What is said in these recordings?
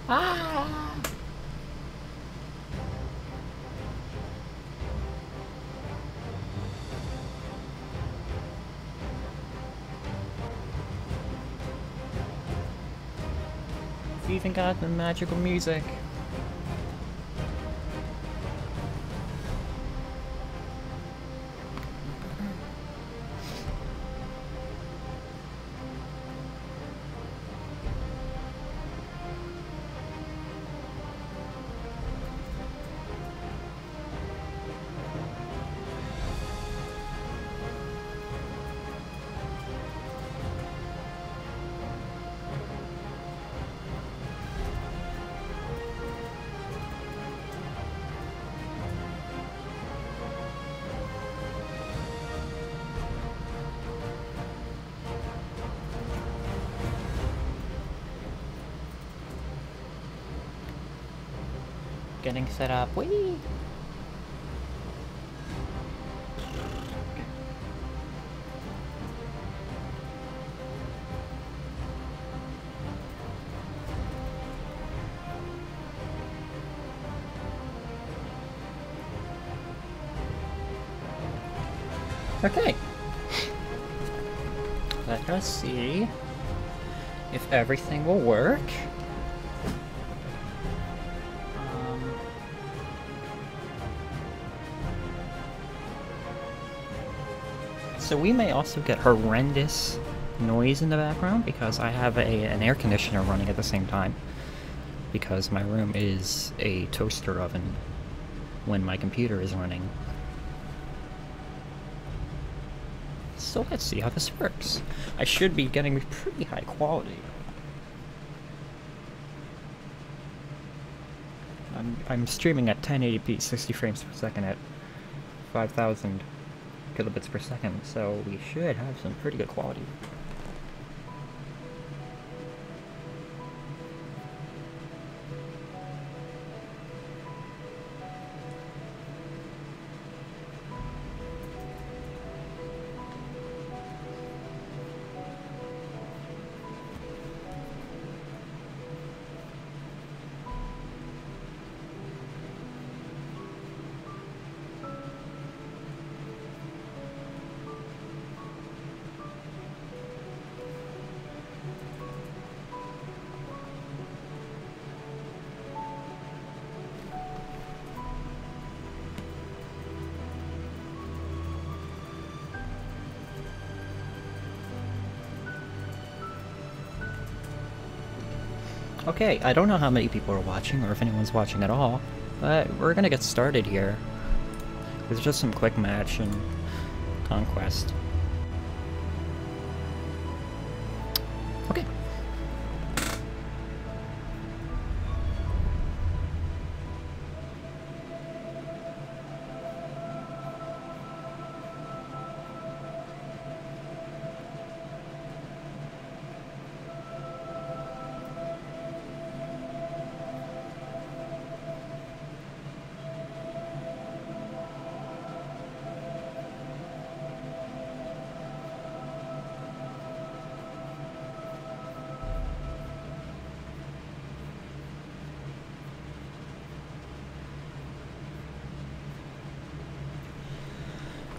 Ah! It's even got the magical music. Getting set up. Whee! Okay. Let us see if everything will work. So we may also get horrendous noise in the background because I have an air conditioner running at the same time, because my room is a toaster oven when my computer is running. So let's see how this works. I should be getting pretty high quality. I'm streaming at 1080p, 60 frames per second at 5,000 kilobits per second, so we should have some pretty good quality. Okay, I don't know how many people are watching, or if anyone's watching at all, but we're gonna get started here with just some quick match and conquest. Okay.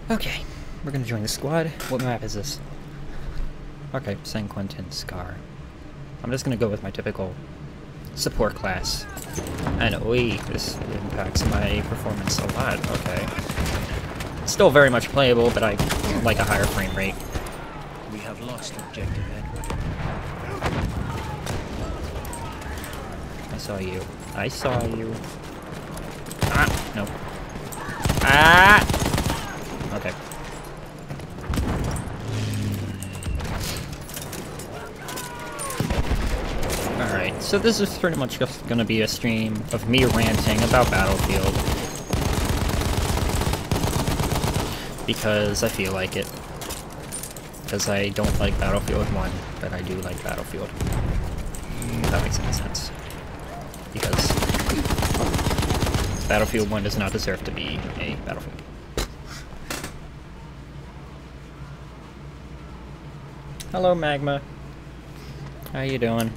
Okay, we're gonna join the squad. What map is this? Okay, San Quentin Scar. I'm just gonna go with my typical support class. And this impacts my performance a lot. Okay. Still very much playable, but I like a higher frame rate. We have lost objective Edward. I saw you. I saw you. Ah! Nope. Ah! Okay. Alright, so this is pretty much just gonna be a stream of me ranting about Battlefield. Because I feel like it. Because I don't like Battlefield 1, but I do like Battlefield. If that makes any sense. Because Battlefield 1 does not deserve to be a Battlefield. Hello, Magma. How you doing?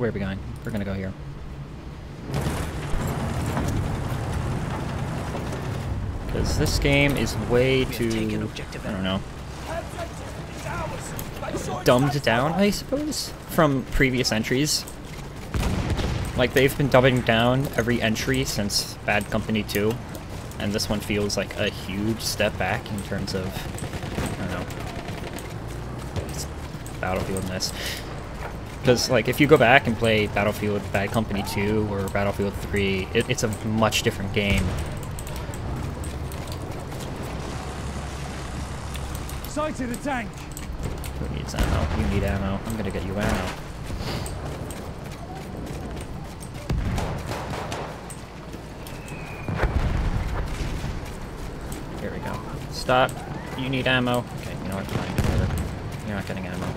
where are we going? We're gonna go here. Because this game is way too, I don't know, dumbed down, I suppose, from previous entries. Like, they've been dumbing down every entry since Bad Company 2, and this one feels like a huge step back in terms of, I don't know, Battlefield-ness. Because, like, if you go back and play Battlefield Bad Company 2 or Battlefield 3, it's a much different game. Sighted a tank. Who needs ammo? You need ammo. I'm gonna get you ammo. Here we go. Stop. You need ammo. Okay, you know what? Fine, whatever. You're not getting ammo.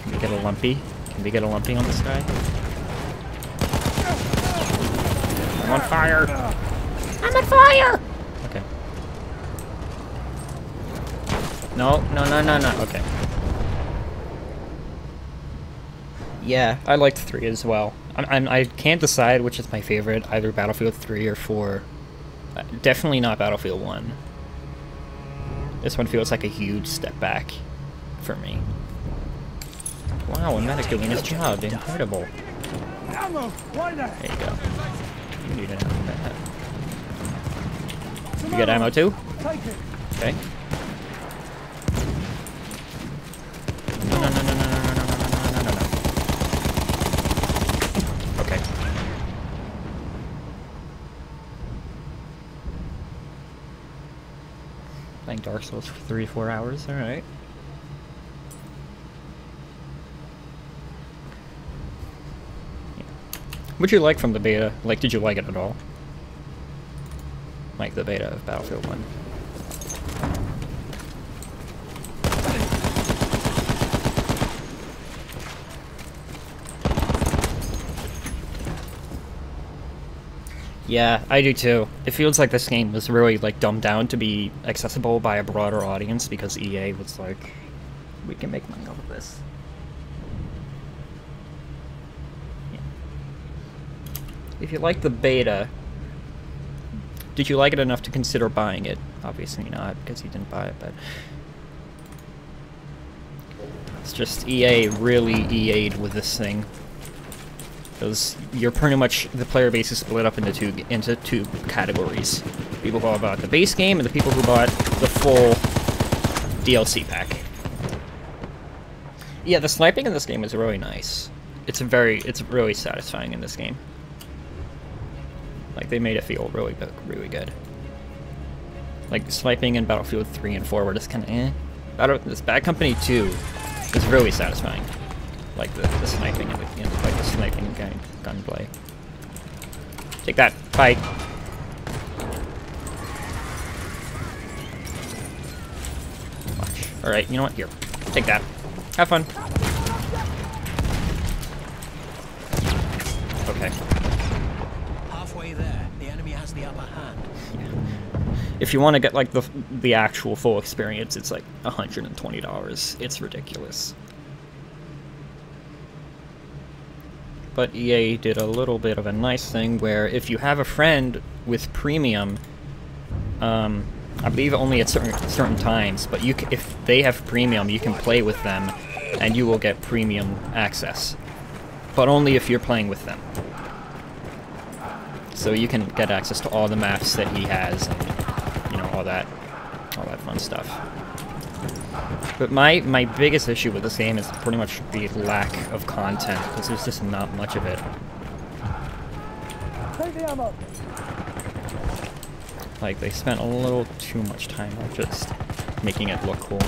Can we get a lumpy? Can we get a lumpy on this guy? I'm on fire! I'm on fire! Okay. No, no, no, no, no. Okay. Yeah, I liked 3 as well. I can't decide which is my favorite, either Battlefield 3 or 4. Definitely not Battlefield 1. This one feels like a huge step back for me. Wow, a medic doing his job. Incredible. Ammo! Right there! There you go. You need an ammo. You get ammo too? Take it. Okay. No, no, no, no, no, no, no, no, no, no, no, no. Okay. Playing Dark Souls for 3 to 4 hours, alright. What'd you like from the beta? Like, did you like it at all? Like the beta of Battlefield 1. Yeah, I do too. It feels like this game was really like dumbed down to be accessible by a broader audience because EA was like, we can make money off of this. If you like the beta, did you like it enough to consider buying it? Obviously not, because you didn't buy it, but... It's just EA really EA'd with this thing. Because you're pretty much... The player base is split up into two categories. People who bought the base game, and the people who bought the full DLC pack. Yeah, the sniping in this game is really nice. It's really satisfying in this game. Like, they made it feel really good. Like, sniping in Battlefield 3 and 4 were just kind of eh. This Bad Company 2 is really satisfying. Like, the sniping and like the sniping gunplay. Take that. Bye. Watch. Alright, you know what? Here. Take that. Have fun. Okay. There, the enemy has the upper hand. Yeah. If you want to get like the actual full experience, it's like $120. It's ridiculous. But EA did a little bit of a nice thing where if you have a friend with premium, I believe only at certain times, but if they have premium, you can play with them, and you will get premium access. But only if you're playing with them. So you can get access to all the maps that he has, and, you know, all that fun stuff. But my biggest issue with this game is pretty much the lack of content, because there's just not much of it. Take the ammo. Like, they spent a little too much time on just making it look cool.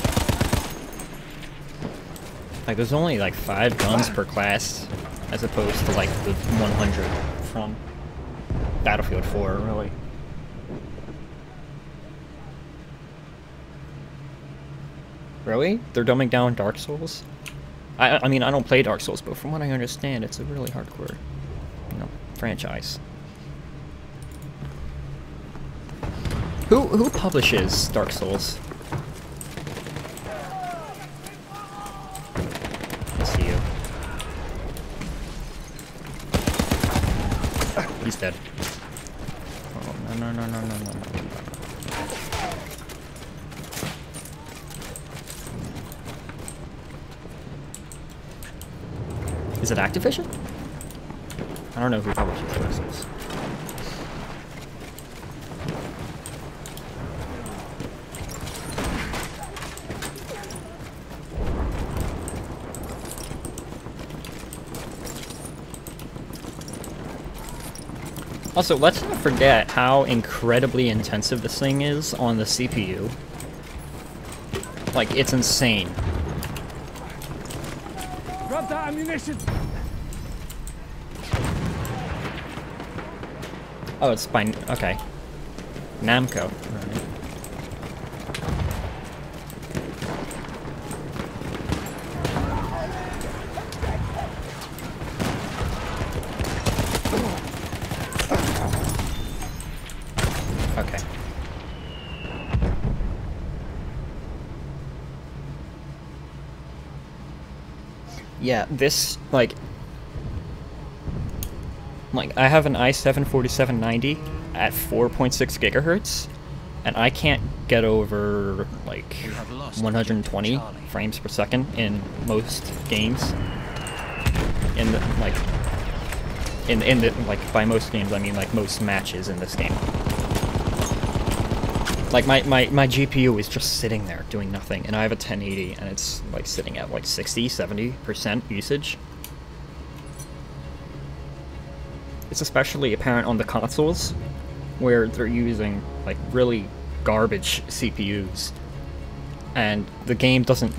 Like, there's only like 5 guns per class, as opposed to like the 100 from Battlefield 4, really. Really? They're dumbing down Dark Souls? I mean, I don't play Dark Souls, but from what I understand, it's a really hardcore, you know, franchise. Who publishes Dark Souls? He's dead. Oh, no, no, no, no, no, no, no. Is it Activision? I don't know who publishes this. Also, let's not forget how incredibly intensive this thing is on the CPU. Like, it's insane. Grab that ammunition. Oh, it's by... okay. Namco. Right. Okay. Yeah, this, like, I have an i7-4790 at 4.6 gigahertz, and I can't get over, like, 120 frames per second in most games. In the, like, in the, like, by most games, I mean, like, most matches in this game. Like, my GPU is just sitting there doing nothing, and I have a 1080, and it's, like, sitting at, like, 60-70% usage. It's especially apparent on the consoles, where they're using, like, really garbage CPUs, and the game doesn't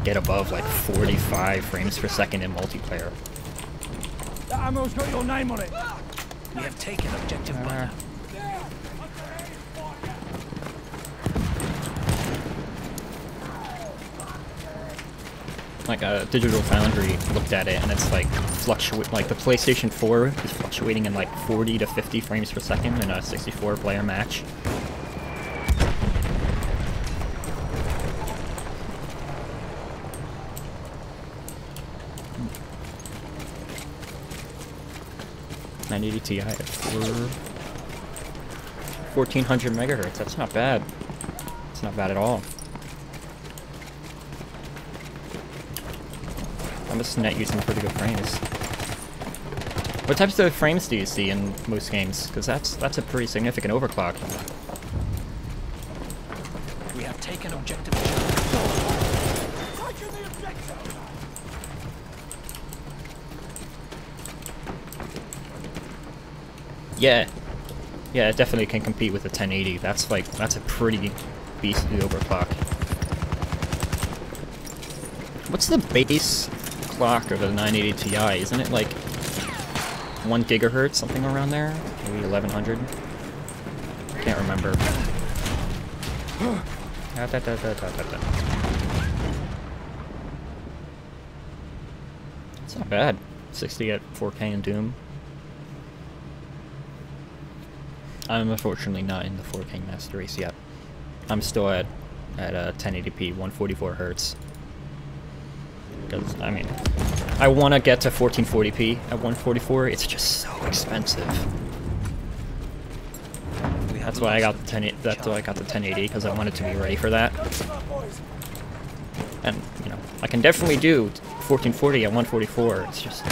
get above, like, 45 frames per second in multiplayer. That ammo's got your name on it. We have taken objective butter. Like a Digital Foundry looked at it, and it's like like the PlayStation 4 is fluctuating in like 40 to 50 frames per second in a 64-player match. .980 Ti at 1400 megahertz. That's not bad. It's not bad at all. I'm just net using pretty good frames. What types of frames do you see in most games? Because that's a pretty significant overclock. We have taken objective. Yeah, it definitely can compete with the 1080. That's a pretty beastly overclock. What's the base clock of a 980 Ti? Isn't it like 1 gigahertz, something around there? Maybe 1100? Can't remember. It's not bad. 60 at 4K in Doom. I'm unfortunately not in the 4K master race yet. I'm still at 1080p, 144 hertz. Because, I mean, I want to get to 1440p at 144. It's just so expensive. That's why I got the 1080, because I wanted to be ready for that. And you know, I can definitely do 1440 at 144. It's just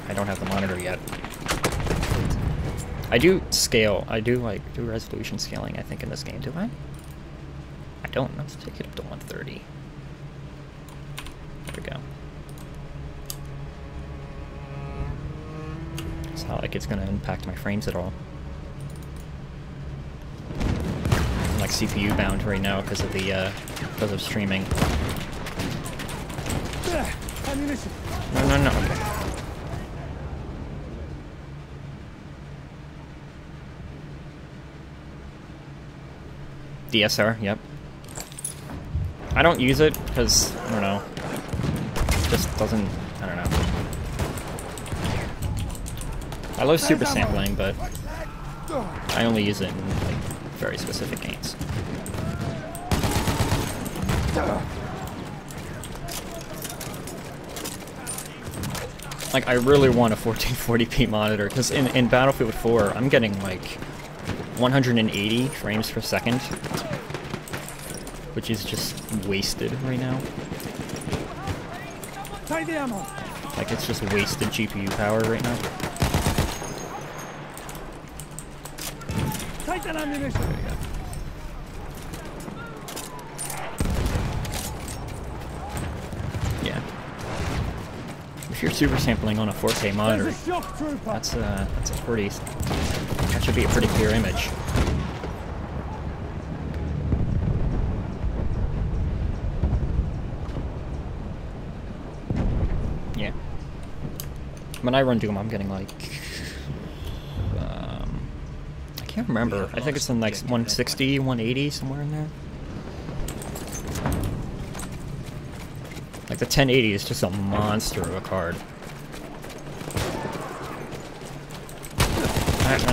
I don't have the monitor yet. I do scale. I do do resolution scaling, I think, in this game. Do I? I don't. Let's take it up to 130. There we go. It's not like it's going to impact my frames at all. I'm like CPU bound right now because of the because of streaming. Ammunition. No. Okay. DSR, yep. I don't use it because, I don't know, it just doesn't, I don't know. I love super sampling, but I only use it in like very specific games. Like, I really want a 1440p monitor, because in Battlefield 4, I'm getting, like, 180 frames per second, which is just wasted right now. Take the ammo. Like, it's just wasted GPU power right now. Take that ammunition. There you go. Yeah. If you're super sampling on a 4K monitor, There's a shock trooper. that's a pretty... That should be a pretty clear image. Yeah. When I run Doom, I'm getting like... I can't remember. I think it's in like 160, 180, somewhere in there. Like the 1080 is just a monster of a card.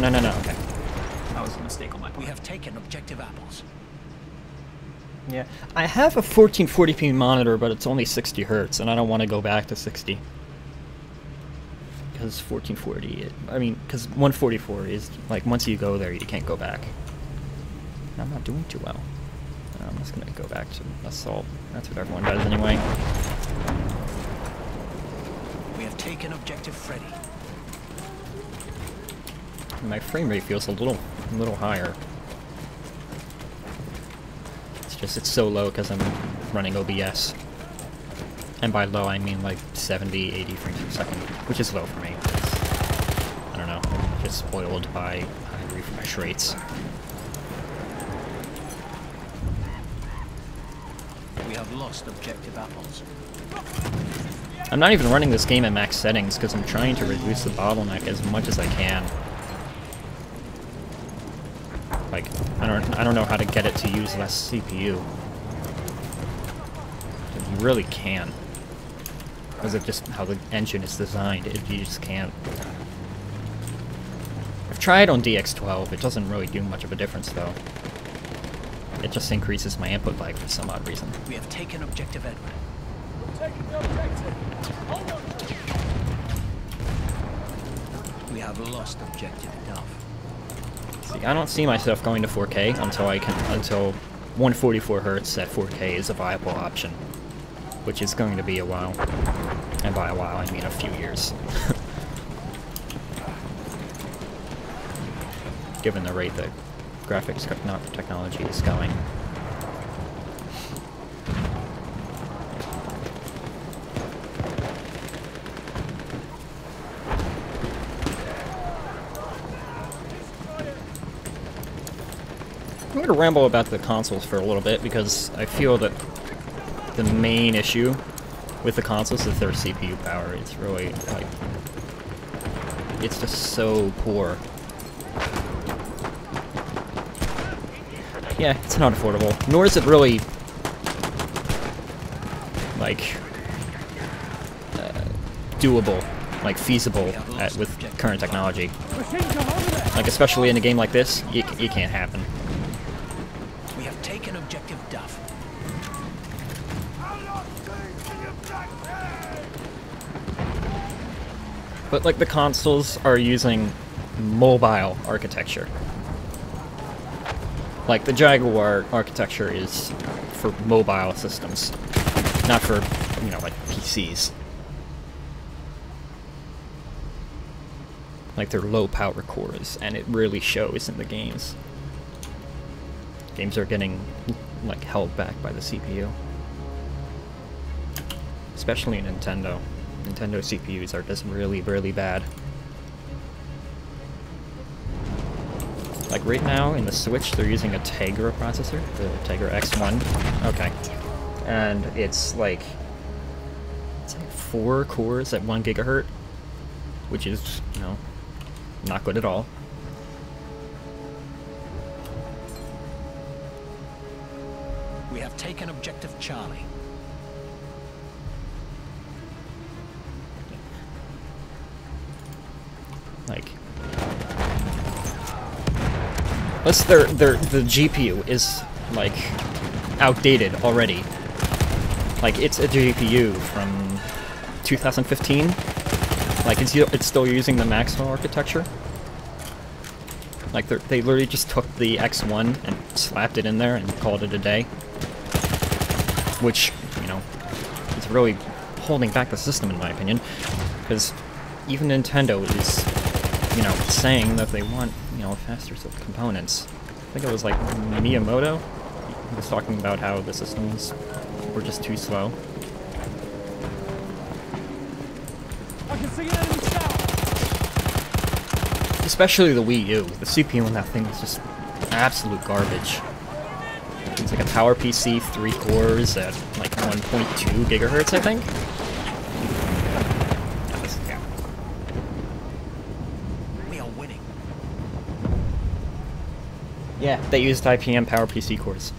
No, okay. That was a mistake on my part. We have taken objective apples. Yeah, I have a 1440p monitor, but it's only 60 hertz, and I don't want to go back to 60. Because 1440, because 144 is, like, once you go there, you can't go back. I'm not doing too well. I'm just gonna go back to assault. That's what everyone does anyway. We have taken objective Freddy. My frame rate feels a little higher. It's just, it's so low because I'm running OBS. And by low, I mean like 70, 80 frames per second, which is low for me. I don't know, I'm just spoiled by high refresh rates. We have lost objective apples. I'm not even running this game at max settings because I'm trying to reduce the bottleneck as much as I can. Like, I don't know how to get it to use less CPU. You really can. Because of just how the engine is designed, you just can't. I've tried on DX12, it doesn't really do much of a difference though. It just increases my input lag for some odd reason. We have taken objective Edward. We're taking the objective. Hold on. We have lost objective Duff. See, I don't see myself going to 4K until 144 Hz at 4K is a viable option, which is going to be a while. And by a while, I mean a few years. Given the rate that graphics technology is going. I'm going to ramble about the consoles for a little bit because I feel that the main issue with the consoles is their CPU power. It's really, like, it's just so poor. Yeah, it's not affordable. Nor is it really, like, doable, like feasible with current technology. Like, especially in a game like this, it can't happen. We have taken objective Duff. But, like, the consoles are using mobile architecture. Like, the Jaguar architecture is for mobile systems, not for, you know, like, PCs. Like, they're low-power cores, and it really shows in the games. Games are getting, like, held back by the CPU. Especially in Nintendo. Nintendo CPUs are just really, really bad. Like right now in the Switch, they're using a Tegra processor, the Tegra X1. Okay. And it's like 4 cores at 1 gigahertz, which is, you know, not good at all. We have taken objective Charlie. Like, plus the GPU is, like, outdated already. Like, it's a GPU from 2015, Like, it's still using the Maxwell architecture. Like, they literally just took the X1 and slapped it in there and called it a day. Which, you know, is really holding back the system, in my opinion. Because even Nintendo is, you know, saying that they want, you know, faster components. I think it was like Miyamoto. He was talking about how the systems were just too slow. I can see an enemy tower. Especially the Wii U. The CPU in that thing is just absolute garbage. It's like a PowerPC 3 cores at like 1.2 gigahertz, I think. Yeah. We are winning. Yeah, they used IPM PowerPC cores.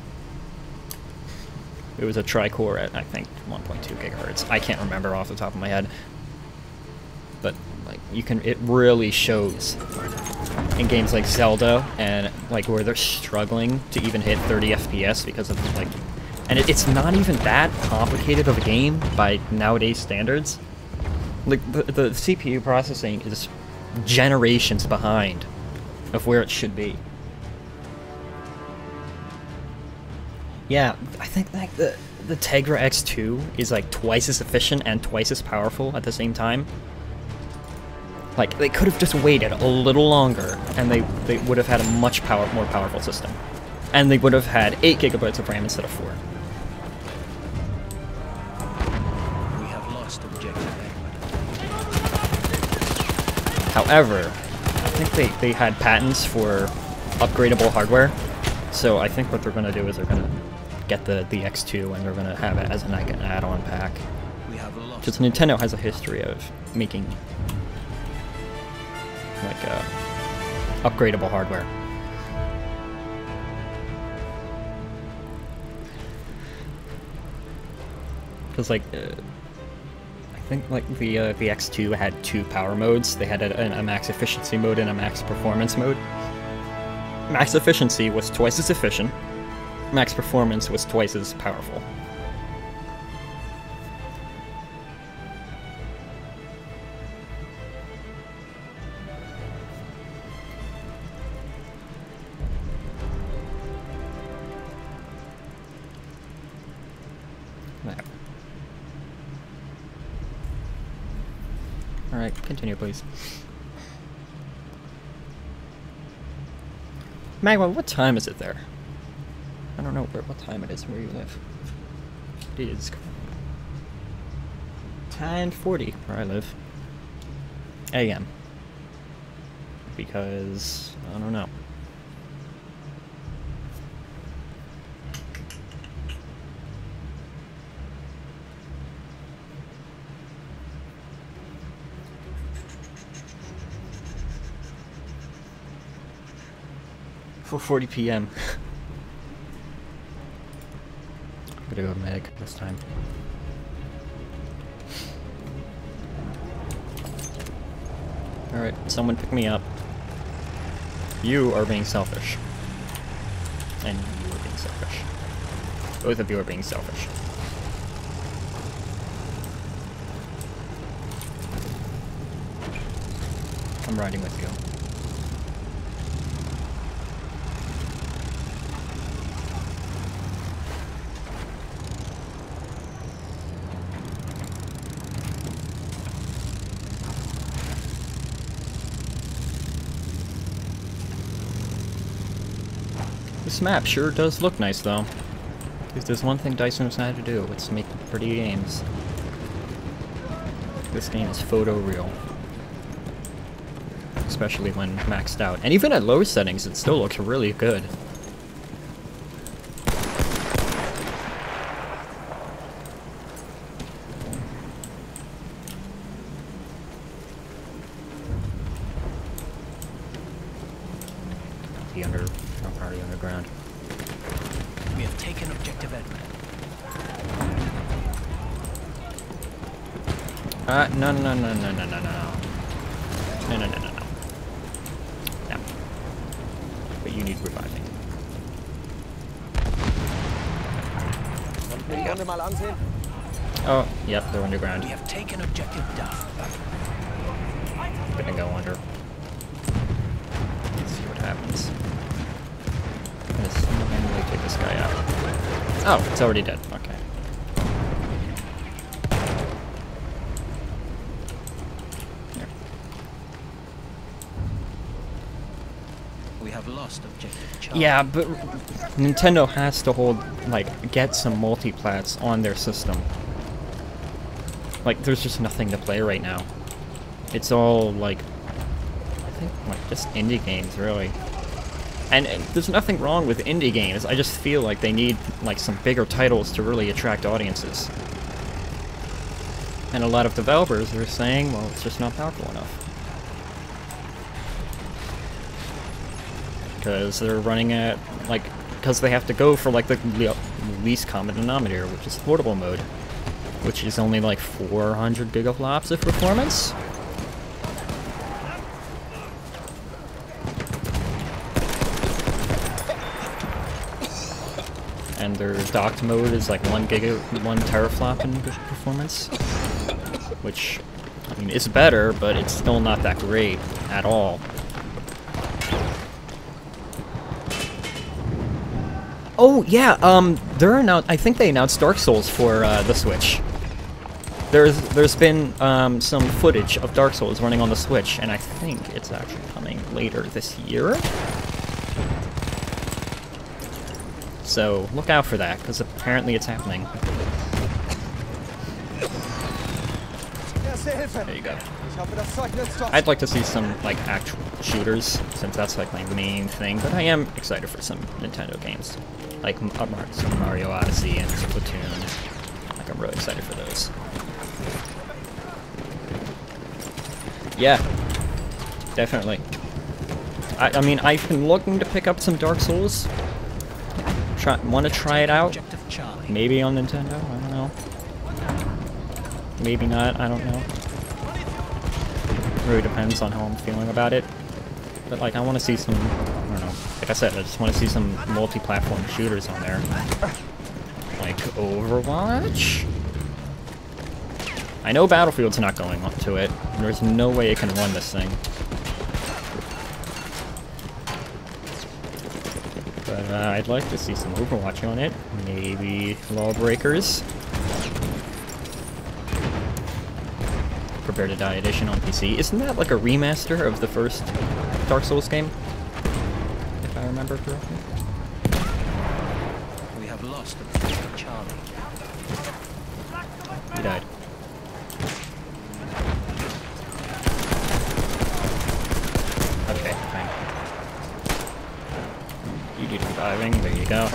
It was a tri-core at, I think, 1.2 gigahertz. I can't remember off the top of my head. But, like, it really shows in games like Zelda and, like, where they're struggling to even hit 30 FPS because of, like... And it's not even that complicated of a game by nowadays standards. Like, the CPU processing is generations behind of where it should be. Yeah, I think like the Tegra X2 is like twice as efficient and twice as powerful at the same time. Like, they could have just waited a little longer, and they would have had a much more powerful system. And they would have had 8 gigabytes of RAM instead of 4. We have lost objective Edward. However, I think they had patents for upgradable hardware, so I think what they're going to do is they're going to get the X2 and they're going to have it as an add-on pack. We have lost. Because Nintendo has a history of making like upgradable hardware. Because like I think like the X2 had 2 power modes. They had a max efficiency mode and a max performance mode. Max efficiency was twice as efficient. Max performance was twice as powerful. Alright, continue please. Magma, what time is it there? I don't know what time it is where you live. It is 10:40 where I live. AM. Because, I don't know. For 4:40 p.m. I'm gonna go medic this time. Alright, someone pick me up. You are being selfish. And you are being selfish. Both of you are being selfish. I'm riding with you. This map sure does look nice, though. Because there's one thing DICE knows how to do, it's make pretty games. This game is photoreal. Especially when maxed out. And even at lower settings, it still looks really good. Already underground. We have taken objective Edward. No. No. But you need reviving. Mal ansehen. Oh, yep, they're underground. We have taken objective Duff. Oh, it's already dead. Okay. Here. We have lost objective Charlie. Yeah, but Nintendo has to get some multiplats on their system. Like, there's just nothing to play right now. It's all, I think, just indie games, really. And there's nothing wrong with indie games, I just feel like they need, some bigger titles to really attract audiences. And a lot of developers are saying, well, it's just not powerful enough. Because they're running at, because they have to go for, the least common denominator, which is portable mode. Which is only 400 gigaflops of performance. And their docked mode is 1 teraflop in performance. Which, I mean, it's better, but it's still not that great at all. Oh yeah, I think they announced Dark Souls for the Switch. There's been some footage of Dark Souls running on the Switch, and I think it's actually coming later this year. So look out for that, because apparently it's happening. There you go. I'd like to see some actual shooters, since that's my main thing, but I am excited for some Nintendo games. Like Super Mario Odyssey and Splatoon. I'm really excited for those. Yeah, definitely. I mean, I've been looking to pick up some Dark Souls. Want to try it out? Maybe on Nintendo, I don't know. Maybe not, I don't know. Really depends on how I'm feeling about it. But I want to see some, I don't know, like I said, I just want to see some multi-platform shooters on there. Like Overwatch? I know Battlefield's not going onto it. There's no way it can run this thing. But I'd like to see some Overwatch on it. Maybe Lawbreakers. Prepare to Die Edition on PC. Isn't that a remaster of the first Dark Souls game? If I remember correctly. We have lost objective Charlie. He died. Okay, fine. You do diving, there you go.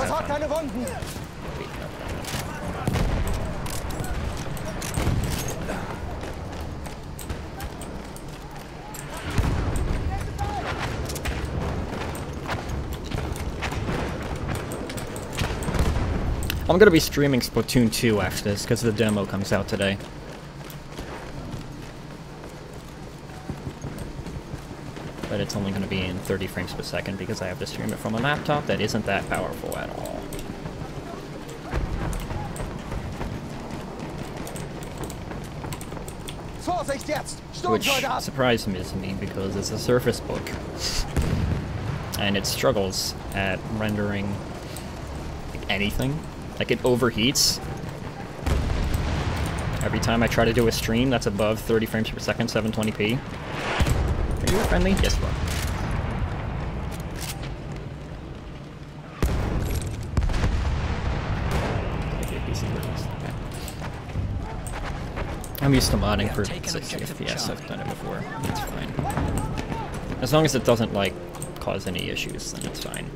I'm gonna be streaming Splatoon 2 after this, because the demo comes out today. But it's only gonna be in 30 frames per second, because I have to stream it from a laptop that isn't that powerful at all. Which surprised me, because it's a Surface Book. And it struggles at rendering anything. Like, it overheats. Every time I try to do a stream that's above 30 frames per second, 720p. Are you friendly? Yes, you are. I'm used to modding for 60 FPS, I've done it before. It's fine. As long as it doesn't, cause any issues, then it's fine.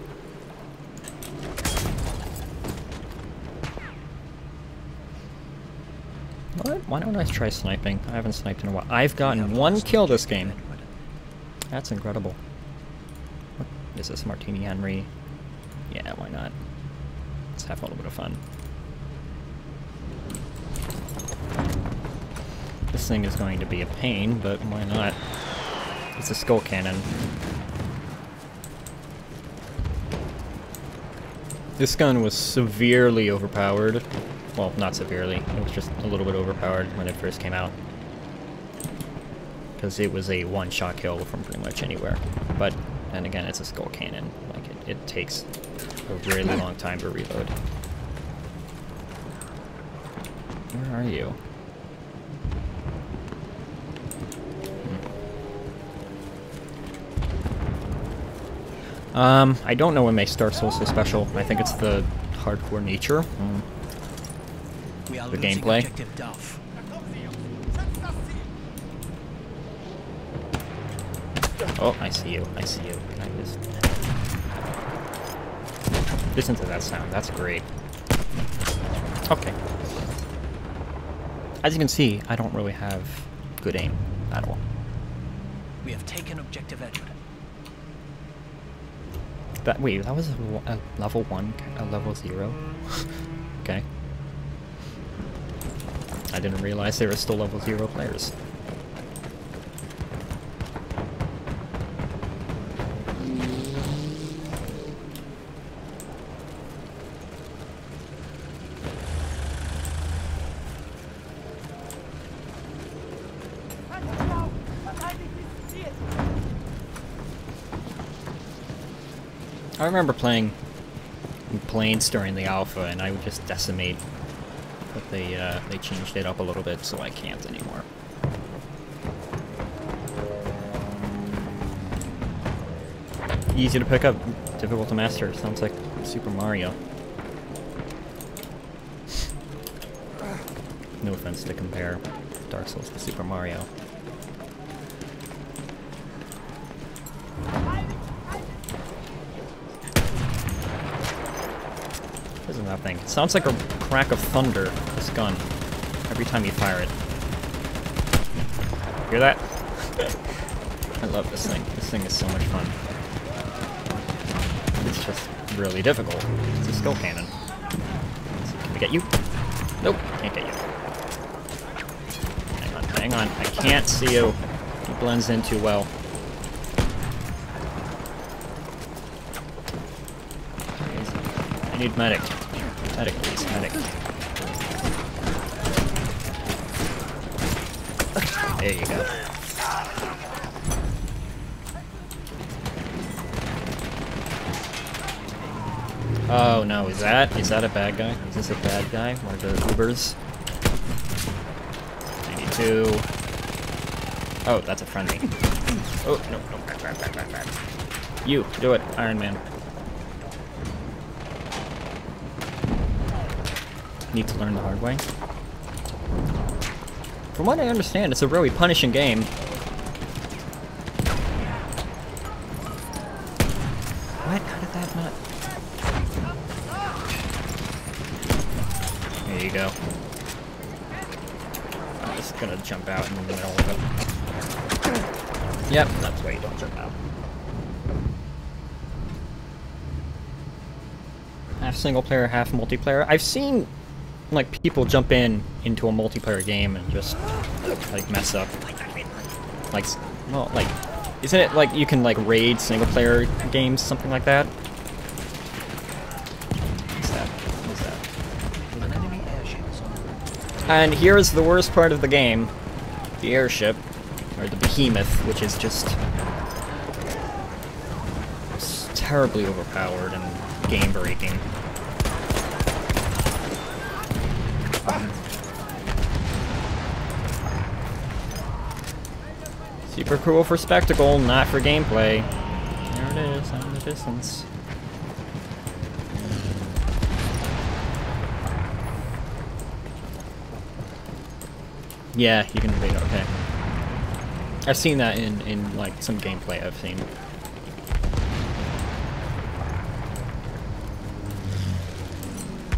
What? Why don't I try sniping? I haven't sniped in a while. I've gotten 1 kill this game. That's incredible. What is this, Martini Henry? Yeah, why not? Let's have a little bit of fun. This thing is going to be a pain, but why not? It's a skull cannon. This gun was severely overpowered. Well, not severely. It was just a little bit overpowered when it first came out. Because it was a one-shot kill from pretty much anywhere. But, then again, it's a skull cannon. It takes a really long time to reload. Where are you? I don't know what makes Dark Souls so special. I think it's the hardcore nature. We are The losing gameplay. objective Duff. Oh, I see you. I see you. Can I just... Listen to that sound. That's great. Okay. As you can see, I don't really have good aim at all. We have taken objective Edward. Wait, that was a level 1, a level 0? Okay. I didn't realize there were still level 0 players. I remember playing in planes during the alpha, and I would just decimate. But they changed it up a little bit, so I can't anymore. Easy to pick up, difficult to master. Sounds like Super Mario. No offense to compare Dark Souls to Super Mario. There's nothing. It sounds like a crack of thunder, this gun, every time you fire it. Hear that? I love this thing. This thing is so much fun. It's just really difficult. It's a skill cannon. Can we get you? Nope, can't get you. Hang on, hang on. I can't see you. He blends in too well. I need medic. Medic, please, medic. There you go. Oh no, is that a bad guy? Is this a bad guy? One of the Ubers? 92. Oh, that's a friendly. Oh, no, no, back. You, do it, Iron Man. Need to learn the hard way. From what I understand, it's a really punishing game. What? How did that not... There you go. I'm just gonna jump out in the middle of it. Yep, that's why you don't jump out. Half single player, half multiplayer. I've seen like people jump into a multiplayer game and just like mess up. Like, well, like, isn't it like you can like raid single player games, something like that? What's that? What's that? An enemy airship is on the route. And here's the worst part of the game: the airship, or the behemoth, which is just terribly overpowered and game breaking. Super cool for spectacle, not for gameplay. There it is, out in the distance. Yeah, you can read it, okay. I've seen that in like some gameplay I've seen.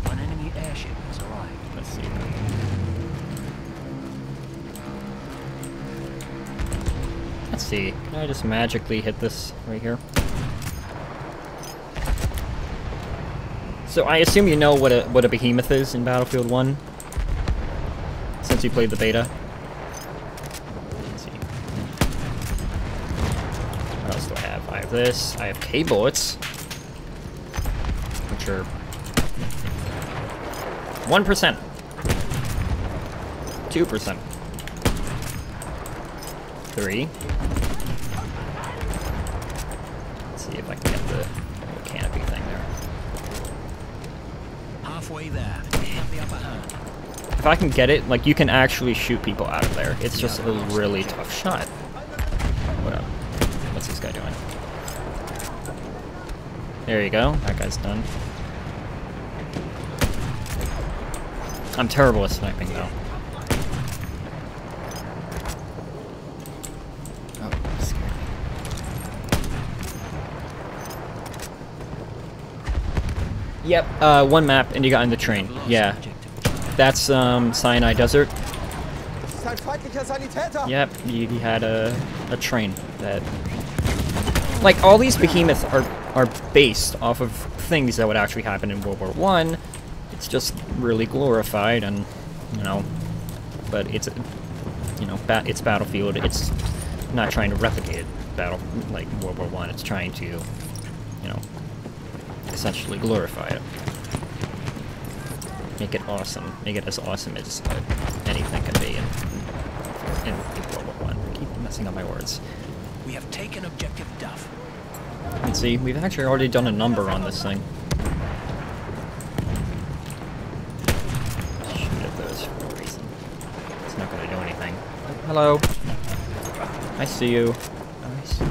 An enemy airship has arrived. Let's see. Let's see. Can I just magically hit this right here? So I assume you know what a behemoth is in Battlefield 1, since you played the beta. Let's see. What else do I have? I have this. I have K-bullets, which are 1%, 2%, 3. Let's see if I can get the little canopy thing there. Halfway there. We have the upper hand. If I can get it, like, you can actually shoot people out of there. It's just a really tough shot. What up? What's this guy doing? There you go. That guy's done. I'm terrible at sniping, though. Oh, scared me. Yep, one map, and you got in the train. Yeah. That's, Sinai Desert. Yep, you had a train that... Like, all these behemoths are based off of things that would actually happen in World War I. It's just really glorified, and, you know, but it's, you know, it's Battlefield. It's not trying to replicate like World War I. It's trying to, you know, essentially glorify it. Make it awesome. Make it as awesome as anything can be in World War I. I keep messing up my words. We have taken objective Duff. Let's see, we've actually already done a number on this thing. Shoot at those for a reason. It's not gonna do anything. Oh, hello. I see you. I see you.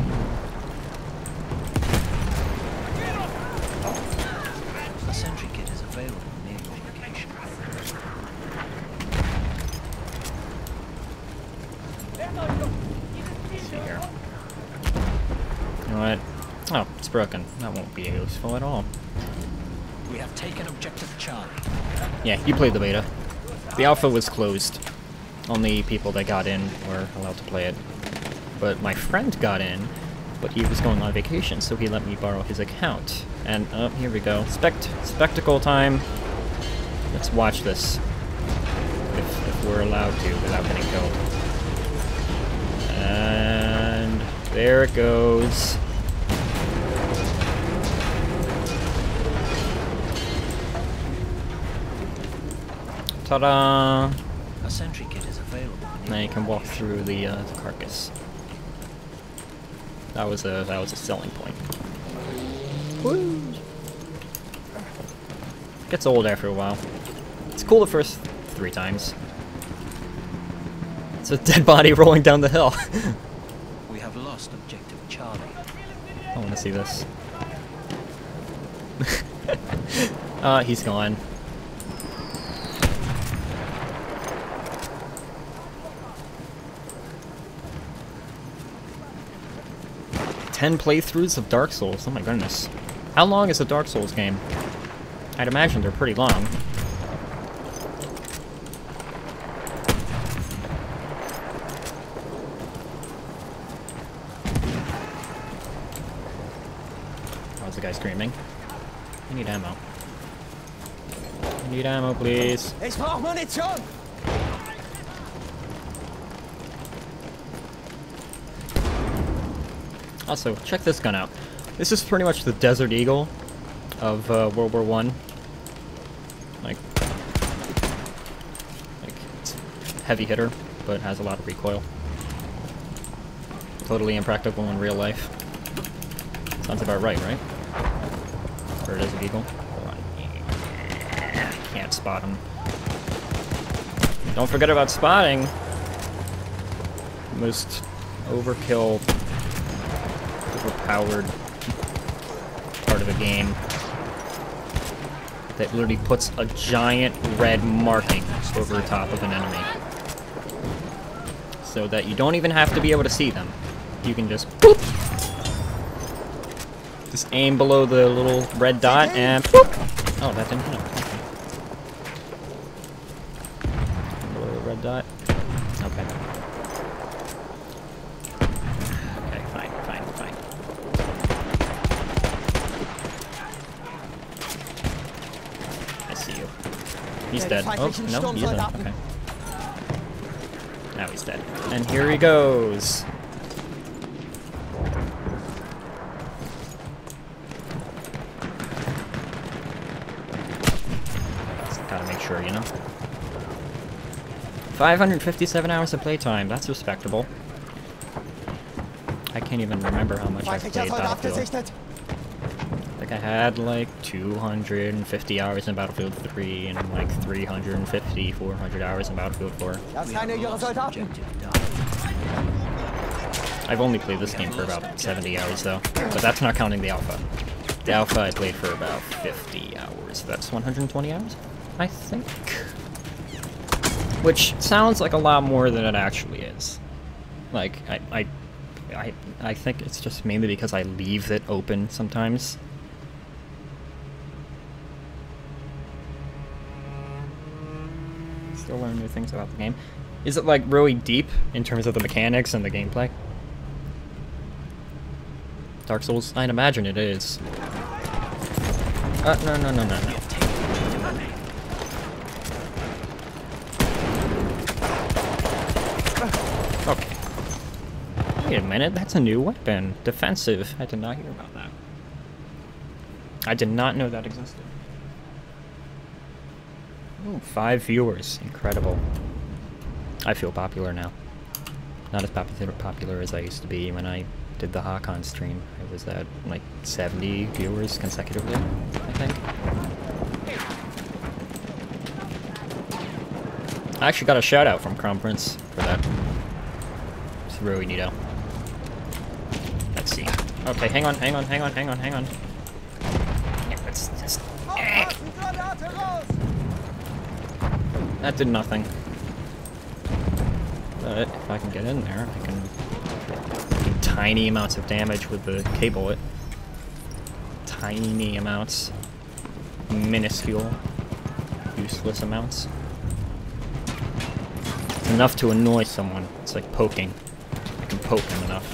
A sentry kit is available near your location. Let's see here. You know what? Oh, it's broken. That won't be useful at all. We have taken objective Charlie. Yeah, you played the beta. The alpha was closed. Only people that got in were allowed to play it. But my friend got in, but he was going on vacation, so he let me borrow his account. And, oh, here we go. Spectacle time. Let's watch this. If we're allowed to, without getting killed. And there it goes. Ta-da! A sentry kit is available. Now you can walk through the carcass. That was a selling point. Woo! Gets old after a while. It's cool the first 3 times. It's a dead body rolling down the hill. We have lost objective Charlie. I want to see this. He's gone. Ten playthroughs of Dark Souls. Oh my goodness. How long is a Dark Souls game? I'd imagine they're pretty long. How's the guy screaming? I need ammo. I need ammo, please. Ich brauch Munition! Also, check this gun out. This is pretty much the Desert Eagle of World War I. Like, it's a heavy hitter, but has a lot of recoil. Totally impractical in real life. Sounds about right, right? For a Desert Eagle. Hold on. Can't spot him. Don't forget about spotting. Most overkill, overpowered part of a game that literally puts a giant red marking over the top of an enemy. So that you don't even have to be able to see them. You can just boop! Just aim below the little red dot and boop! Oh, that didn't hit him. Okay. Below the red dot. Okay. Okay, fine. I see you. He's dead. Oh, no, he's dead. Okay. Now he's dead. And here he goes. Gotta make sure, you know. 557 hours of playtime. That's respectable. I can't even remember how much I played Battlefield. Like I had like 250 hours in Battlefield 3 and like 350, 400 hours in Battlefield 4. Das ist einer ihrer Soldaten. I've only played this game for about 70 hours though, but that's not counting the alpha. The alpha I played for about 50 hours, so that's 120 hours, I think. Which sounds like a lot more than it actually is. Like, I think it's just mainly because I leave it open sometimes. Still learn new things about the game. Is it like really deep in terms of the mechanics and the gameplay? Dark Souls? I'd imagine it is. No. Okay. Wait a minute, that's a new weapon. Defensive. I did not hear about that. I did not know that existed. Ooh, 5 viewers. Incredible. I feel popular now. Not as popular as I used to be when I did the Hakon stream. I was at like 70 viewers consecutively, I think. I actually got a shout out from Crown Prince for that. It's really neato. Let's see. Okay, hang on. Yeah, let's just... That did nothing. But if I can get in there, I can do tiny amounts of damage with the K-bullet. Tiny amounts. Minuscule. Useless amounts. It's enough to annoy someone. It's like poking. I can poke him enough,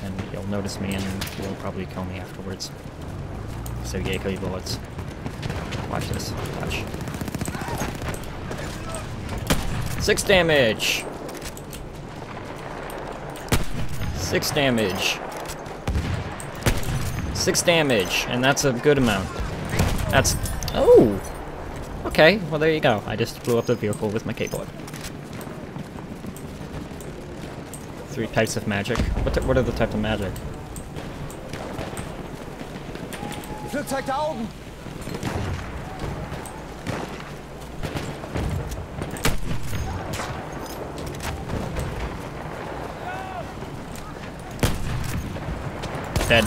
and he'll notice me and he'll probably kill me afterwards. So yay, K-bullets. Watch this. Watch. 6 damage! 6 damage. 6 damage, and that's a good amount. That's... Oh! Okay, well there you go. I just blew up the vehicle with my K-bullet. 3 types of magic. What are the types of magic? Flugzeug da oben! Dead.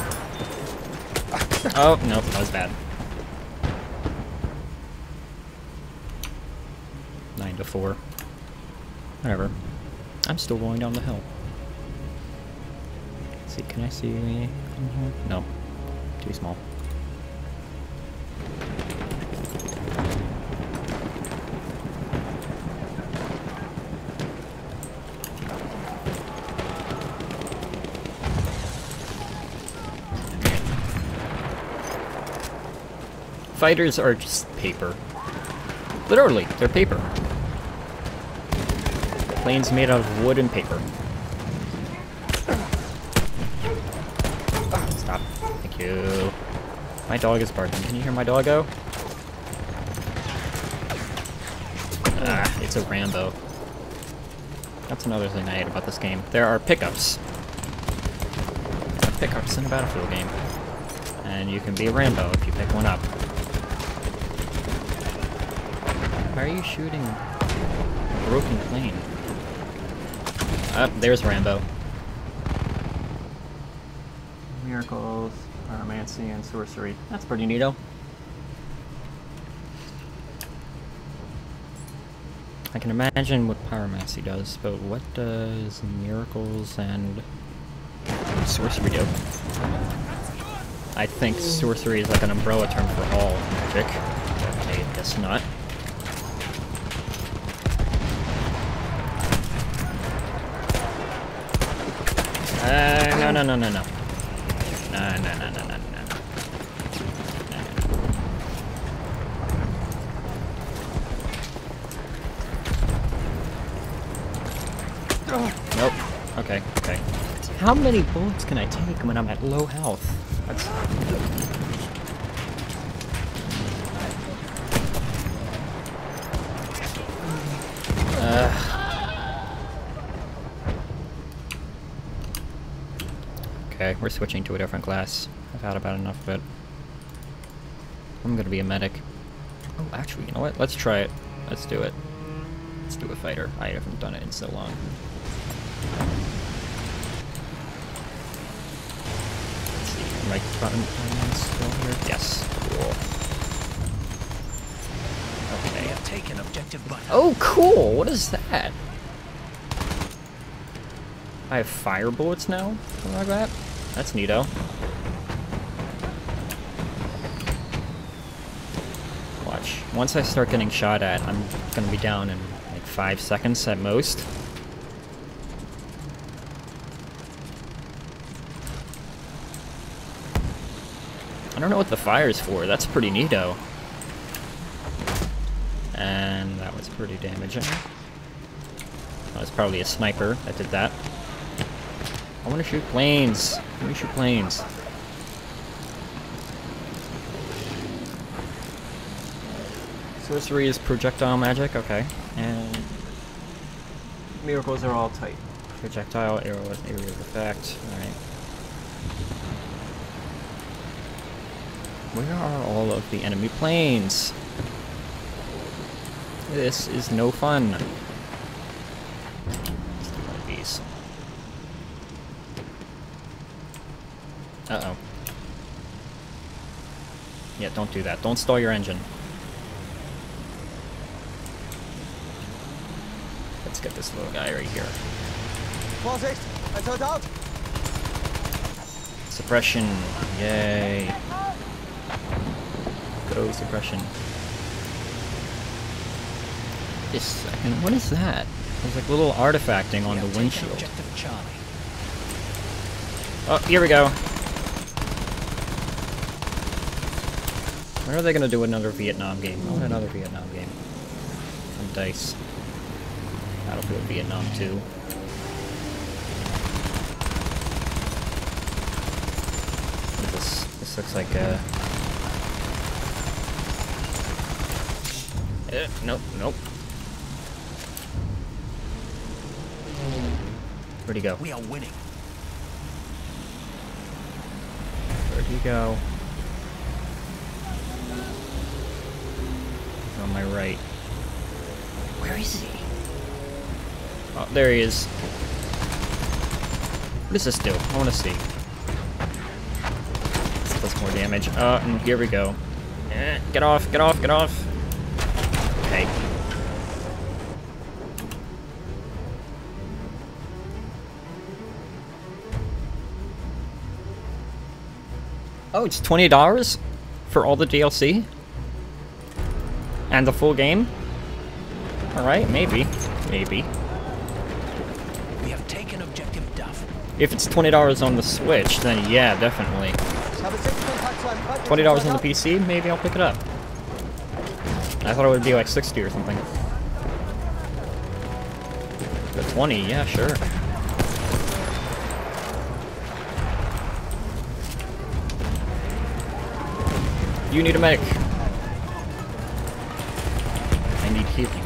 Oh, nope, that was bad. 9 to 4. Whatever. I'm still going down the hill. Let's see, can I see me? No. Too small. Fighters are just paper. Literally, they're paper. Planes made out of wood and paper. Stop. Thank you. My dog is barking. Can you hear my doggo? Ah, it's a Rambo. That's another thing I hate about this game. There are pickups. There are pickups in a Battlefield game. And you can be a Rambo if you pick one up. Why are you shooting a broken plane? There's Rambo. Miracles, pyromancy, and sorcery. That's pretty neato. I can imagine what pyromancy does, but what does miracles and sorcery do? I think sorcery is like an umbrella term for all magic. I guess not. No. No. Nope. Okay. How many bullets can I take when I'm at low health? That's... Okay, we're switching to a different class. I've had about enough of it. I'm gonna be a medic. Oh, actually, you know what? Let's try it. Let's do it. Let's do a fighter. I haven't done it in so long. Let's see. Right button still here? Yes. Cool. Okay. We have taken objective button. Oh, cool! What is that? I have fire bullets now? Something like that? That's neato. Watch. Once I start getting shot at, I'm gonna be down in like 5 seconds at most. I don't know what the fire's for. That's pretty neato. And that was pretty damaging. That was probably a sniper that did that. I want to shoot planes. Let me shoot planes. Sorcery is projectile magic, okay. And miracles are all tight. Projectile, arrow, area of effect. Alright. Where are all of the enemy planes? This is no fun. Let's do one of these. Uh-oh. Yeah, don't do that. Don't stall your engine. Let's get this little guy right here. Vorsicht! Ein Soldat! Suppression. Yay. Go suppression. This second. What is that? There's like little artifacting on the windshield. Objective Charlie. Oh, here we go. When are they gonna do another Vietnam game? I want another Vietnam game. Some dice. Battlefield Vietnam 2. This looks like a... nope, nope. Where'd he go? We are winning. Where'd he go? He's on my right. Where is he? Oh, there he is. What does this do? I want to see. This does more damage. And here we go. Get off, get off, get off. Okay. Oh, it's $20 for all the DLC? And the full game? Alright, maybe. Maybe. We have taken objective Duff. If it's $20 on the Switch, then yeah, definitely. $20 on the PC, maybe I'll pick it up. I thought it would be like 60 or something. But 20, yeah, sure. You need a medic. I need healing.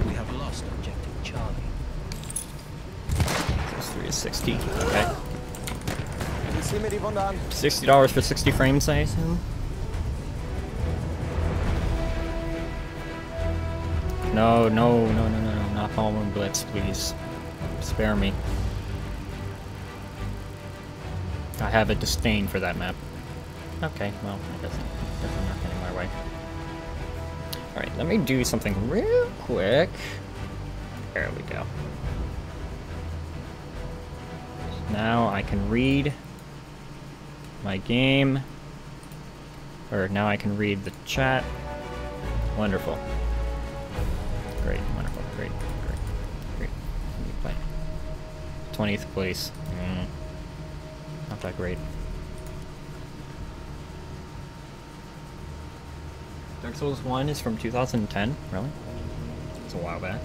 We have lost objective Charlie. This 3 is 60. Okay. Sieh mir die Wunde an. $60 for 60 frames, I assume? No, no, no, no, no, not Hallman Blitz, please. Spare me. I have a disdain for that map. Okay, well, I guess I'm not getting my way. Alright, let me do something real quick. There we go. Now I can read my game. Or now I can read the chat. Wonderful. Great, wonderful, great, great, great. Let me play. 20th place. Not that great. Dark Souls 1 is from 2010? Really? It's a while back.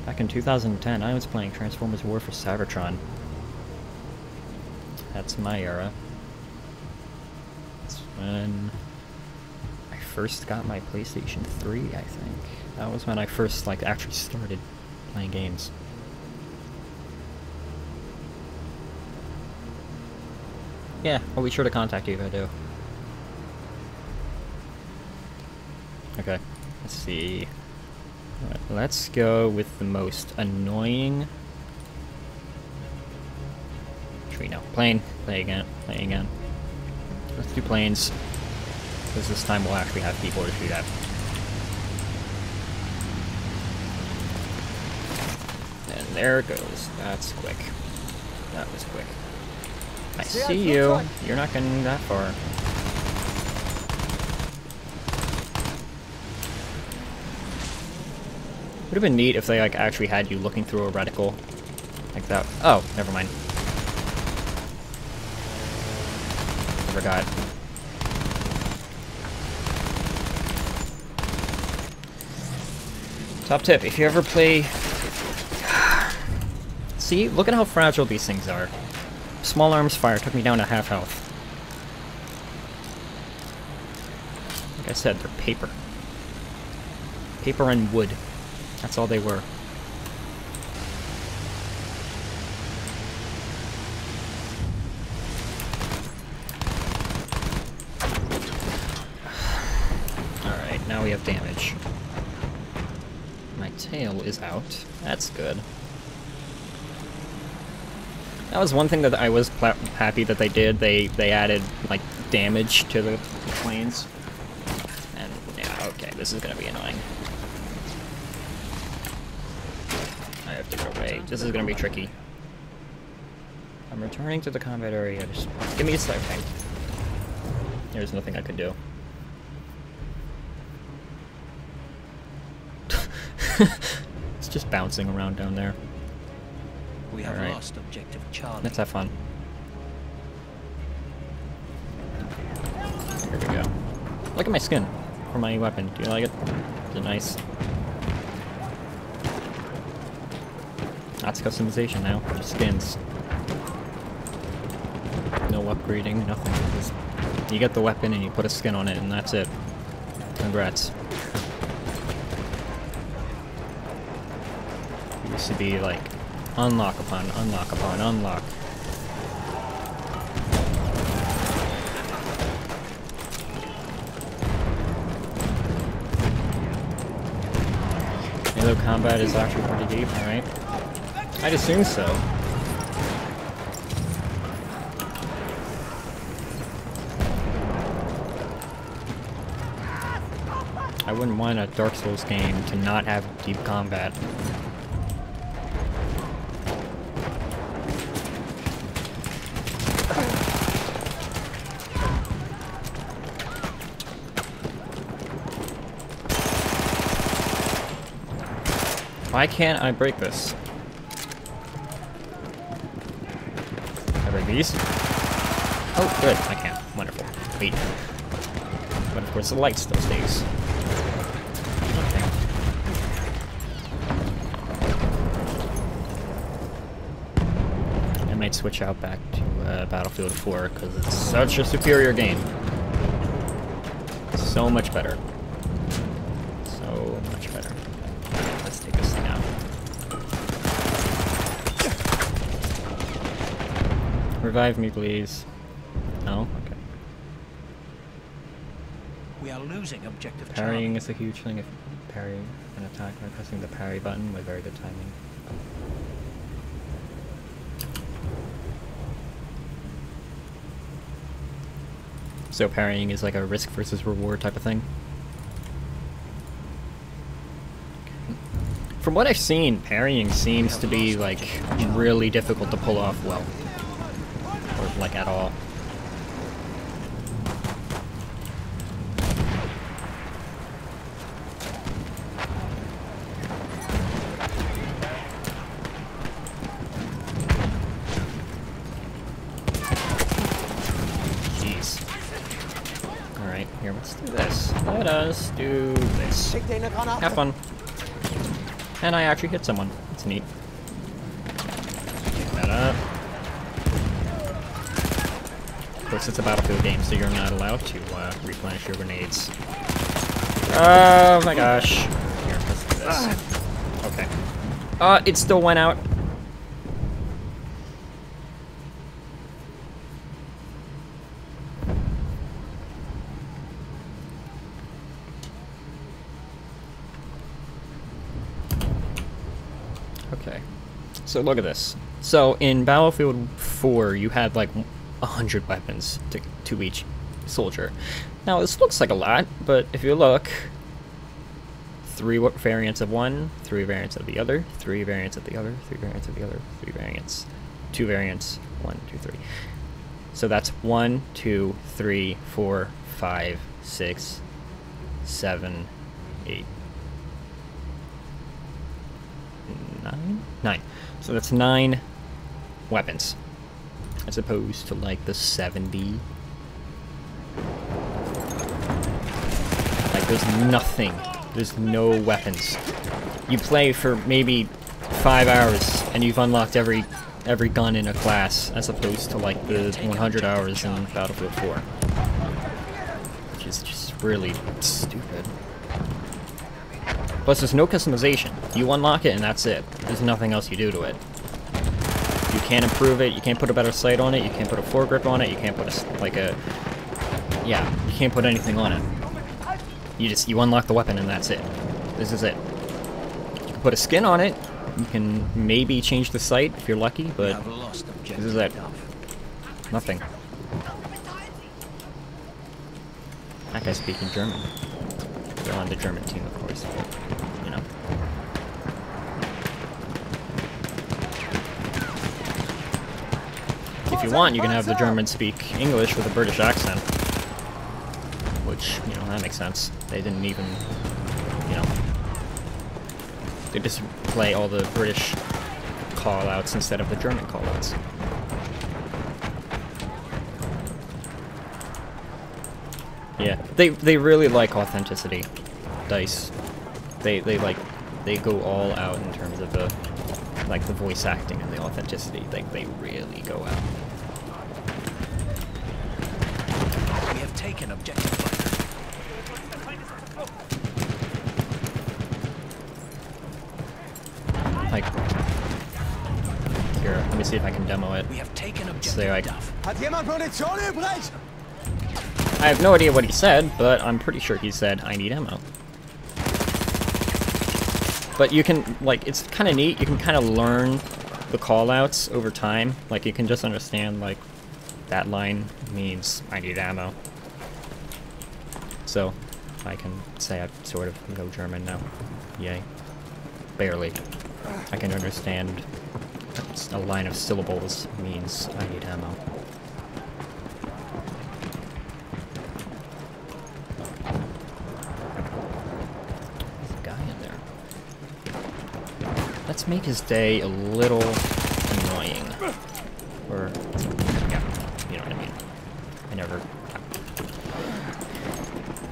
Back in 2010, I was playing Transformers War for Cybertron. That's my era. That's when I first got my PlayStation 3, I think. That was when I first, like, actually started playing games. Yeah, I'll be sure to contact you if I do. Okay, let's see. Alright, let's go with the most annoying... Tree, no. Plane. Play again. Play again. Let's do planes. Because this time we'll actually have people to shoot at. And there it goes. That's quick. That was quick. I see you. You're not getting that far. Would have been neat if they like actually had you looking through a reticle like that. Oh, never mind. I forgot. Top tip: if you ever play, see, look at how fragile these things are. Small arms fire took me down to half health. Like I said, they're paper. Paper and wood. That's all they were. Alright, now we have damage. My tail is out. That's good. That was one thing that I was happy that they did. They added, like, damage to the planes. And, yeah, okay, this is gonna be annoying. I have to go away. This is gonna be tricky. I'm returning to the combat area. Just give me a second. There's nothing I could do. It's just bouncing around down there. We have lost objective Charlie. Let's have fun. Here we go. Look at my skin for my weapon. Do you like it? Is it nice? That's customization now. Just skins. No upgrading, nothing. Just, you get the weapon and you put a skin on it and that's it. Congrats. It used to be like unlock upon unlock upon unlock. Halo combat is actually pretty deep, alright? I'd assume so. I wouldn't want a Dark Souls game to not have deep combat. Why can't I break this? Can I break these? Oh, good. I can. Wonderful. Wait. But of course the light still stays. Okay. I might switch out back to Battlefield 4 because it's such a superior game. So much better. So much better. Let's take this thing out. Revive me, please. No? Okay. We are losing objective Parrying Charlie. is a huge thing. If parrying an attack by pressing the parry button with very good timing. So parrying is like a risk versus reward type of thing? From what I've seen, parrying seems to be like really difficult to pull off well. Or like at all. Alright, here, let's do this. Let us do this. Have fun. And I actually hit someone. That's neat. Pick that up. Of course, it's a Battlefield game, so you're not allowed to replenish your grenades. Oh my gosh. Here, let's do this. Okay. It still went out. Okay. So look at this. So in Battlefield 4, you had like 100 weapons to each soldier. Now this looks like a lot, but if you look, 3 variants of one, 3 variants of the other, 3 variants of the other, 3 variants of the other, 3 variants, 2 variants, 1, 2, 3. So that's 1, 2, 3, 4, 5, 6, 7, 8, 9. So that's 9 weapons, as opposed to like the 70. Like there's nothing. There's no weapons. You play for maybe 5 hours and you've unlocked every gun in a class, as opposed to like the 100 hours in Battlefield 4. Which is just really stupid. Plus there's no customization. You unlock it and that's it. There's nothing else you do to it. You can't improve it, you can't put a better sight on it, you can't put a foregrip on it, you can't put yeah, you can't put anything on it. You unlock the weapon and that's it. This is it. You can put a skin on it, you can maybe change the sight if you're lucky, but this is it. Nothing. That guy's speaking German. They're on the German team, of course, but, you know. If you want, you can have the German speak English with a British accent. Which, you know, that makes sense. They didn't even, you know, they just play all the British call-outs instead of the German call-outs. Yeah, they really like authenticity, DICE. They go all out in terms of the, like, the voice acting and the authenticity. They really go out. We have taken objective. Like, here, let me see if I can demo it. We have taken objective. So, like, Hat jemand Munition übrig? I have no idea what he said, but I'm pretty sure he said, I need ammo. But you can, like, it's kind of neat. You can kind of learn the callouts over time. Like, you can just understand, like, that line means, I need ammo. So, I can say I sort of know German now. Yay. Barely. I can understand a line of syllables means I need ammo. There's a guy in there. Let's make his day a little annoying. Or, yeah, you know what I mean. I never...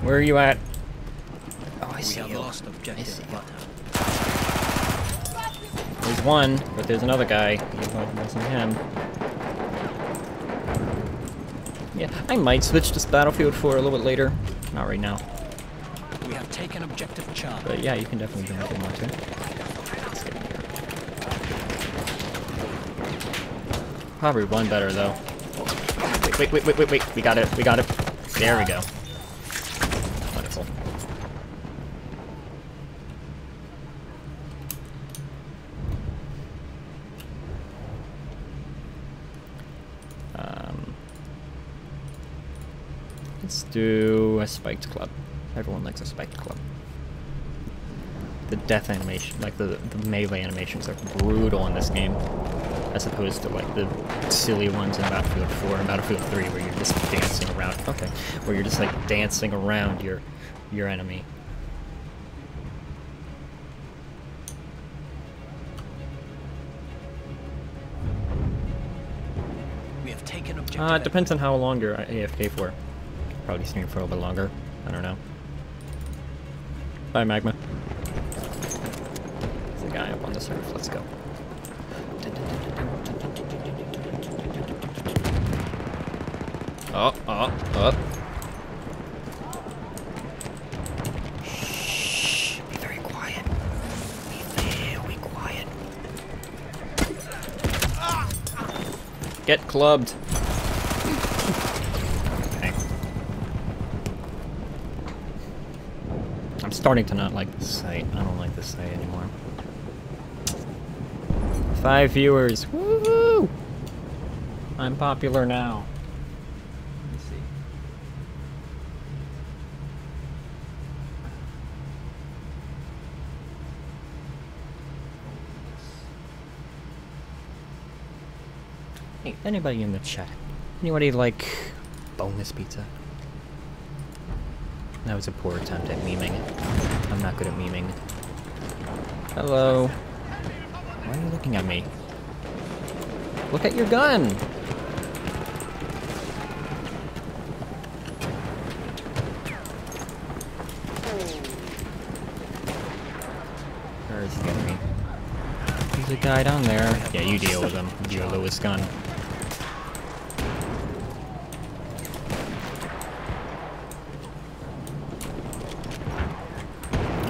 Where are you at? Oh, I see you. I see you. There's one, but there's another guy. It wasn't him. Yeah, I might switch to Battlefield 4 a little bit later. Not right now. We have taken objective Charlie. But yeah, you can definitely join if you want to. Let's get in here. Probably one better though. Wait. We got it. There we go. Wonderful. Let's do a spiked club. Everyone likes a spiked club. The death animation, like the melee animations are brutal in this game, as opposed to like the silly ones in Battlefield 4 and Battlefield 3 where you're just dancing around. Okay, where you're just like dancing around your enemy. We have taken objective. It depends on how long you're AFK for. Probably stream for a little bit longer. I don't know. Bye, Magma. There's a guy up on the surf. Let's go. Oh. Shh. Be very quiet. Be very quiet. Get clubbed. Okay. I'm starting to not like this site. I don't like this site anymore. 5 viewers. Woohoo! I'm popular now. Let's see. Hey, anybody in the chat? Anybody like boneless pizza? That was a poor attempt at memeing. I'm not good at memeing. Hello. Why are you looking at me? Look at your gun! Where is he getting me? There's a guy down there. Yeah, you deal with him. With your lowest gun.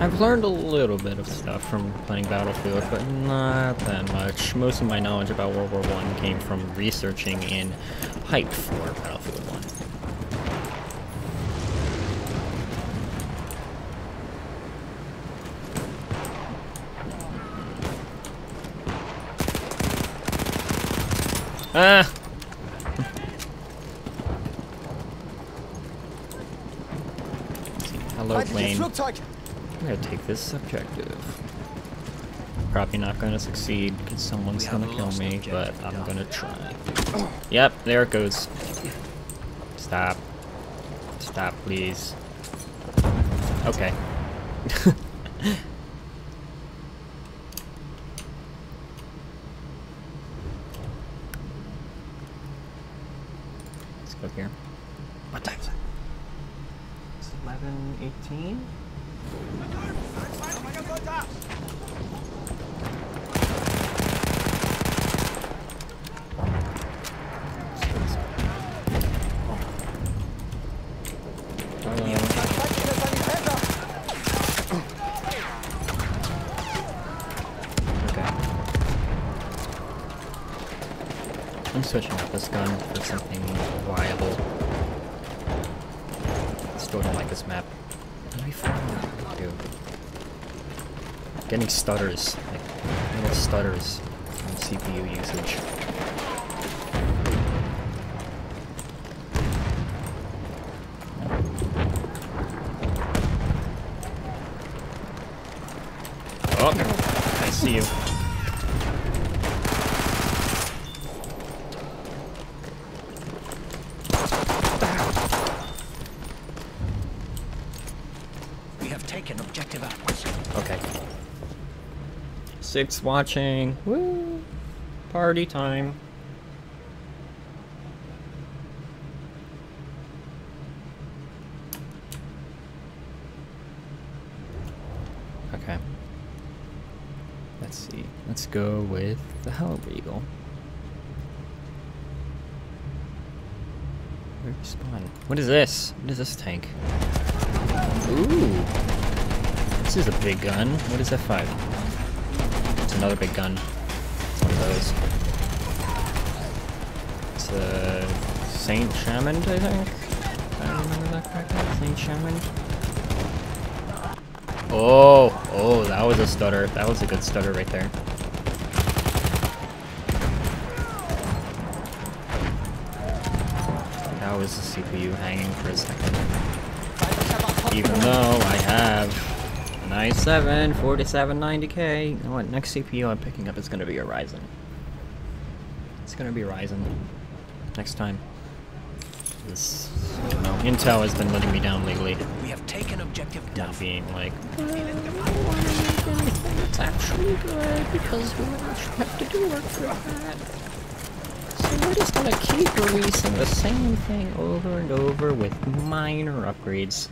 I've learned a little bit of stuff from playing Battlefield, but not that much. Most of my knowledge about World War I came from researching in hype for Battlefield 1. Ah! Hello, plane. I'm gonna take this objective. Probably not gonna succeed because someone's gonna kill me, but I'm gonna try. Yep, there it goes. Stop. Stop, please. Okay. Let's go here. What time is it? It's 11:18. I'm switching up this gun for something viable. Still don't like this map. What do we find? Dude. Getting stutters. Like, little stutters from CPU usage. Oh, I see you. Objective outwards. Okay. 6 watching. Woo! Party time. Okay. Let's see. Let's go with the Hell Eagle. Where do we spawn? What is this? What is this tank? Ooh! This is a big gun. What is F5? It's another big gun. It's one of those. It's a Saint Chamond, I think. If I remember that correctly. Saint Chamond. Oh! Oh, that was a stutter. That was a good stutter right there. That was the CPU hanging for a second. Even though I have an i7 4790K. You know what? Next CPU I'm picking up is going to be a Ryzen. It's going to be a Ryzen next time. This, you know, Intel has been letting me down lately. We have taken objective Not being like, it's actually good because we don't have to do work for that. So we're just going to keep releasing the same thing over and over with minor upgrades.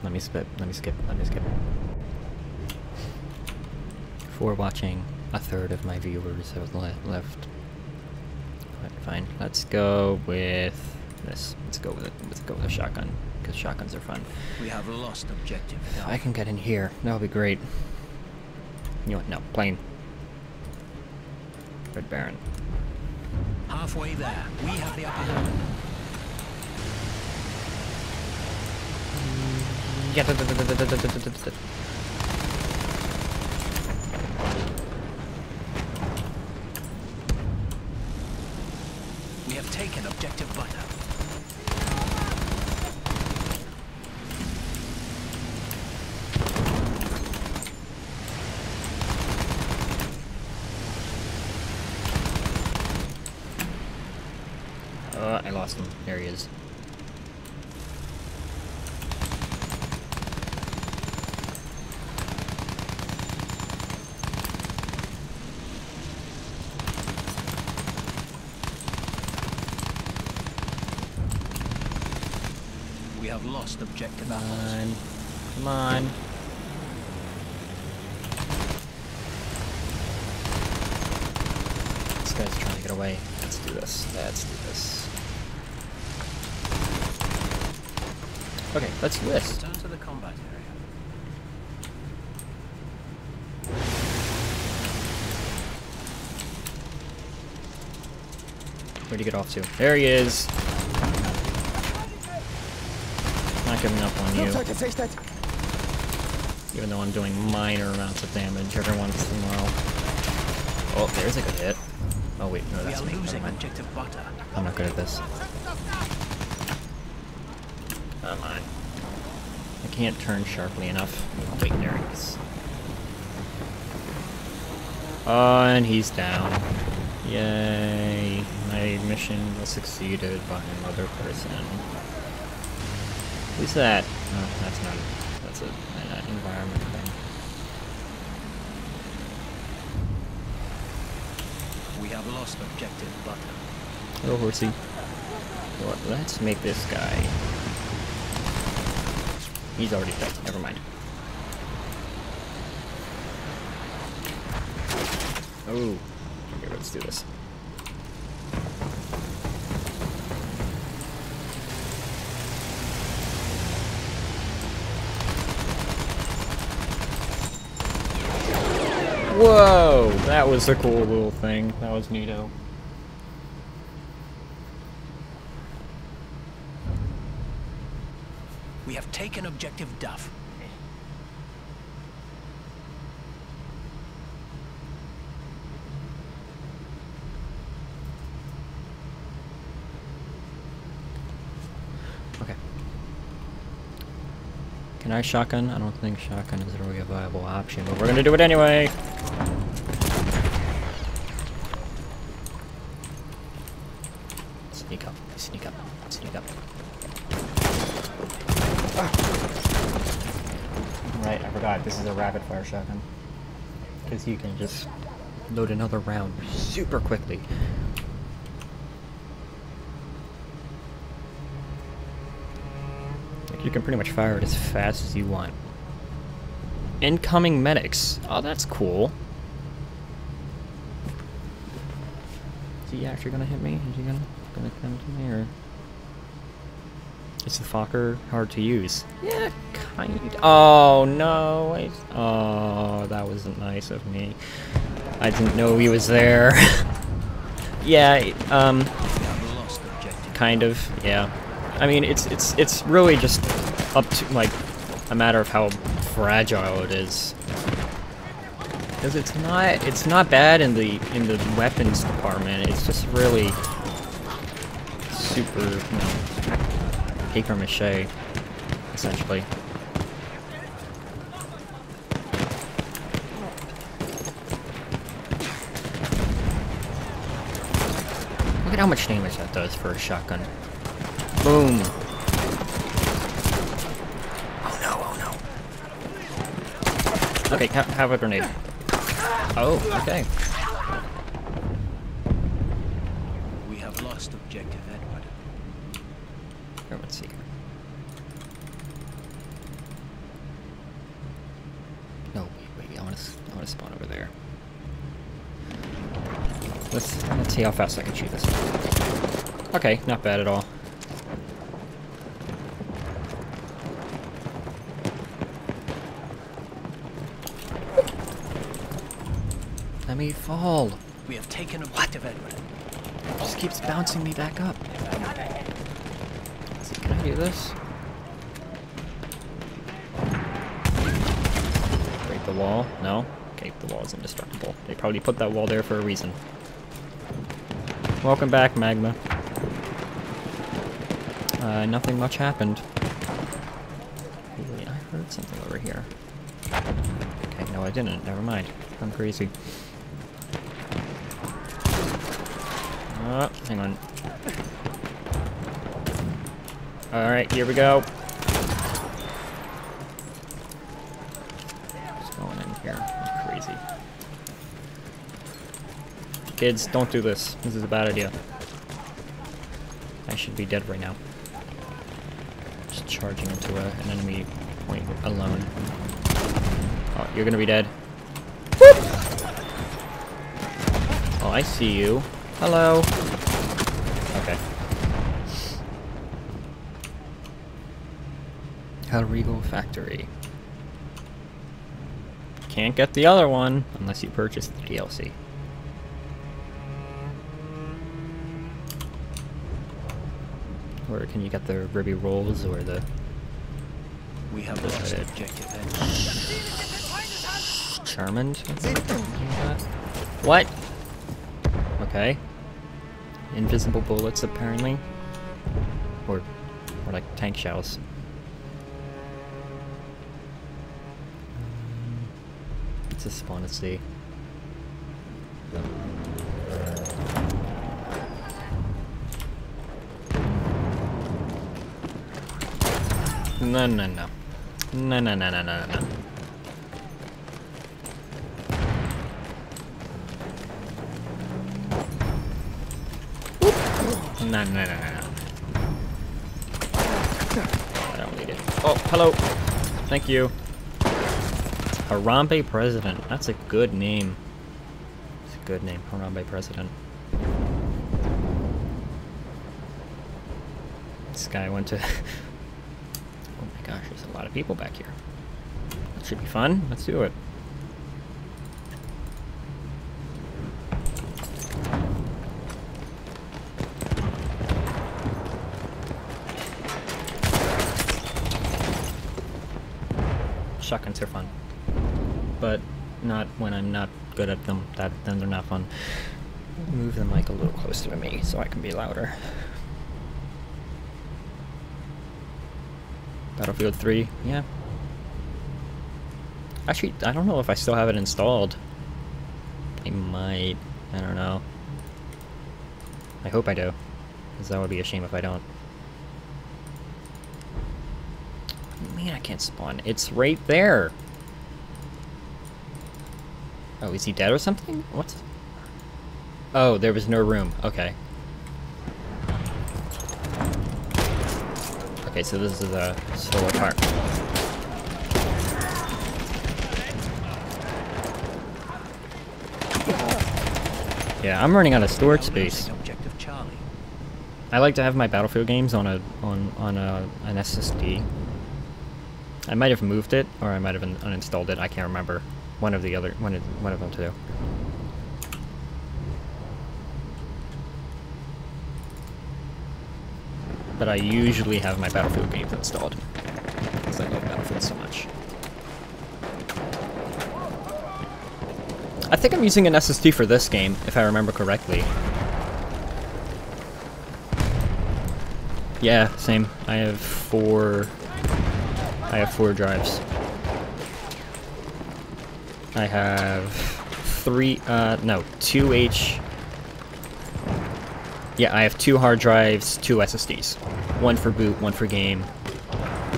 Let me skip. For watching, a third of my viewers have left. But fine, let's go with this. Let's go with it. Let's go with a shotgun, because shotguns are fun. We have lost objective. If I can get in here, that would be great. You know what? No, plane. Red Baron. Halfway there, we have the upper hand. Get it. We have taken objective butter. I lost him. There he is. We have lost objective Come apples. on. Come on. This guy's trying to get away. Let's do this. Let's do this. Okay, let's do this. Return to the combat area. Where'd he get off to? There he is. Not giving up on you. Flugzeug gesichtet. Even though I'm doing minor amounts of damage every once in a while. Oh, there's a good hit. Oh wait, no, We that's are me. Never losing mind. objective butter. I'm not good at this. Come on. I can't turn sharply enough. Oh, wait, there he is. Oh, and he's down. Yay. My mission was succeeded by another person. Who's that? Oh, that's not. That's an environment thing. We have lost objective butter. Hello, horsey. Well, let's make this guy. He's already dead. Never mind. Oh. Okay, let's do this. Whoa! That was a cool little thing. That was neato. We have taken objective Duff. Okay. Can I shotgun? I don't think shotgun is really a viable option, but we're gonna do it anyway! Sneak up, sneak up, sneak up. Right, I forgot, this is a rapid fire shotgun. Because you can just load another round super quickly. You can pretty much fire it as fast as you want. Incoming medics. Oh, that's cool. Is he actually gonna hit me? Is he gonna come to me, or is the Fokker hard to use? Yeah, kind. Oh no! Oh, that wasn't nice of me. I didn't know he was there. Yeah. We have lost objective. Kind of. Yeah. I mean, it's really just up to like a matter of how fragile it is. Because it's not bad in the weapons department. It's just really super, you know, paper mache, essentially. Look at how much damage that does for a shotgun. Boom. Oh no, oh no. Okay, have a grenade. Oh, okay. We have lost objective Edward. Everyone's seeker. No, wait, I wanna spawn over there. Let's see how fast I can shoot this. Okay, not bad at all. Let me fall. We have taken objective Edward. It just keeps bouncing me back up. Can I do this? wall? No? Okay, the wall is indestructible. They probably put that wall there for a reason. Welcome back, Magma. Nothing much happened. Wait, I heard something over here. Okay, no I didn't. Never mind. I'm crazy. Oh, hang on. Alright, here we go. What's going in here? I'm crazy. Kids, don't do this. This is a bad idea. I should be dead right now. Just charging into an enemy point alone. Oh, you're gonna be dead. Whoop! Oh, I see you. Hello. Okay. Regal Factory. Can't get the other one unless you purchase the DLC. Or can you get the Ribby Rolls or the... We have lost objective edge. Charmand? What? Okay. Invisible bullets, apparently. Or like tank shells. Just want to see. No, no, no. No, no, no, no, no, no. No, no, no, no, no. I don't need it. Oh, hello. Thank you. Harambe President. That's a good name. It's a good name. Harambe President. This guy went to... Oh my gosh, there's a lot of people back here. That should be fun. Let's do it. Shotguns are fun. But not when I'm not good at them. Then they're not fun. Move the mic a little closer to me so I can be louder. Battlefield 3, yeah. Actually, I don't know if I still have it installed. I might. I don't know. I hope I do, because that would be a shame if I don't. What do you mean I can't spawn? It's right there! Oh, is he dead or something? What? Oh, there was no room. Okay. Okay, so this is a solar part. Yeah, I'm running out of storage space. I like to have my Battlefield games on an SSD. I might have moved it, or I might have uninstalled it. I can't remember. One of the other, one of them to do. But I usually have my Battlefield games installed, because I love Battlefield so much. I think I'm using an SSD for this game, if I remember correctly. Yeah, same. I have four drives. I have Yeah, I have 2 hard drives, 2 SSDs. One for boot, one for game,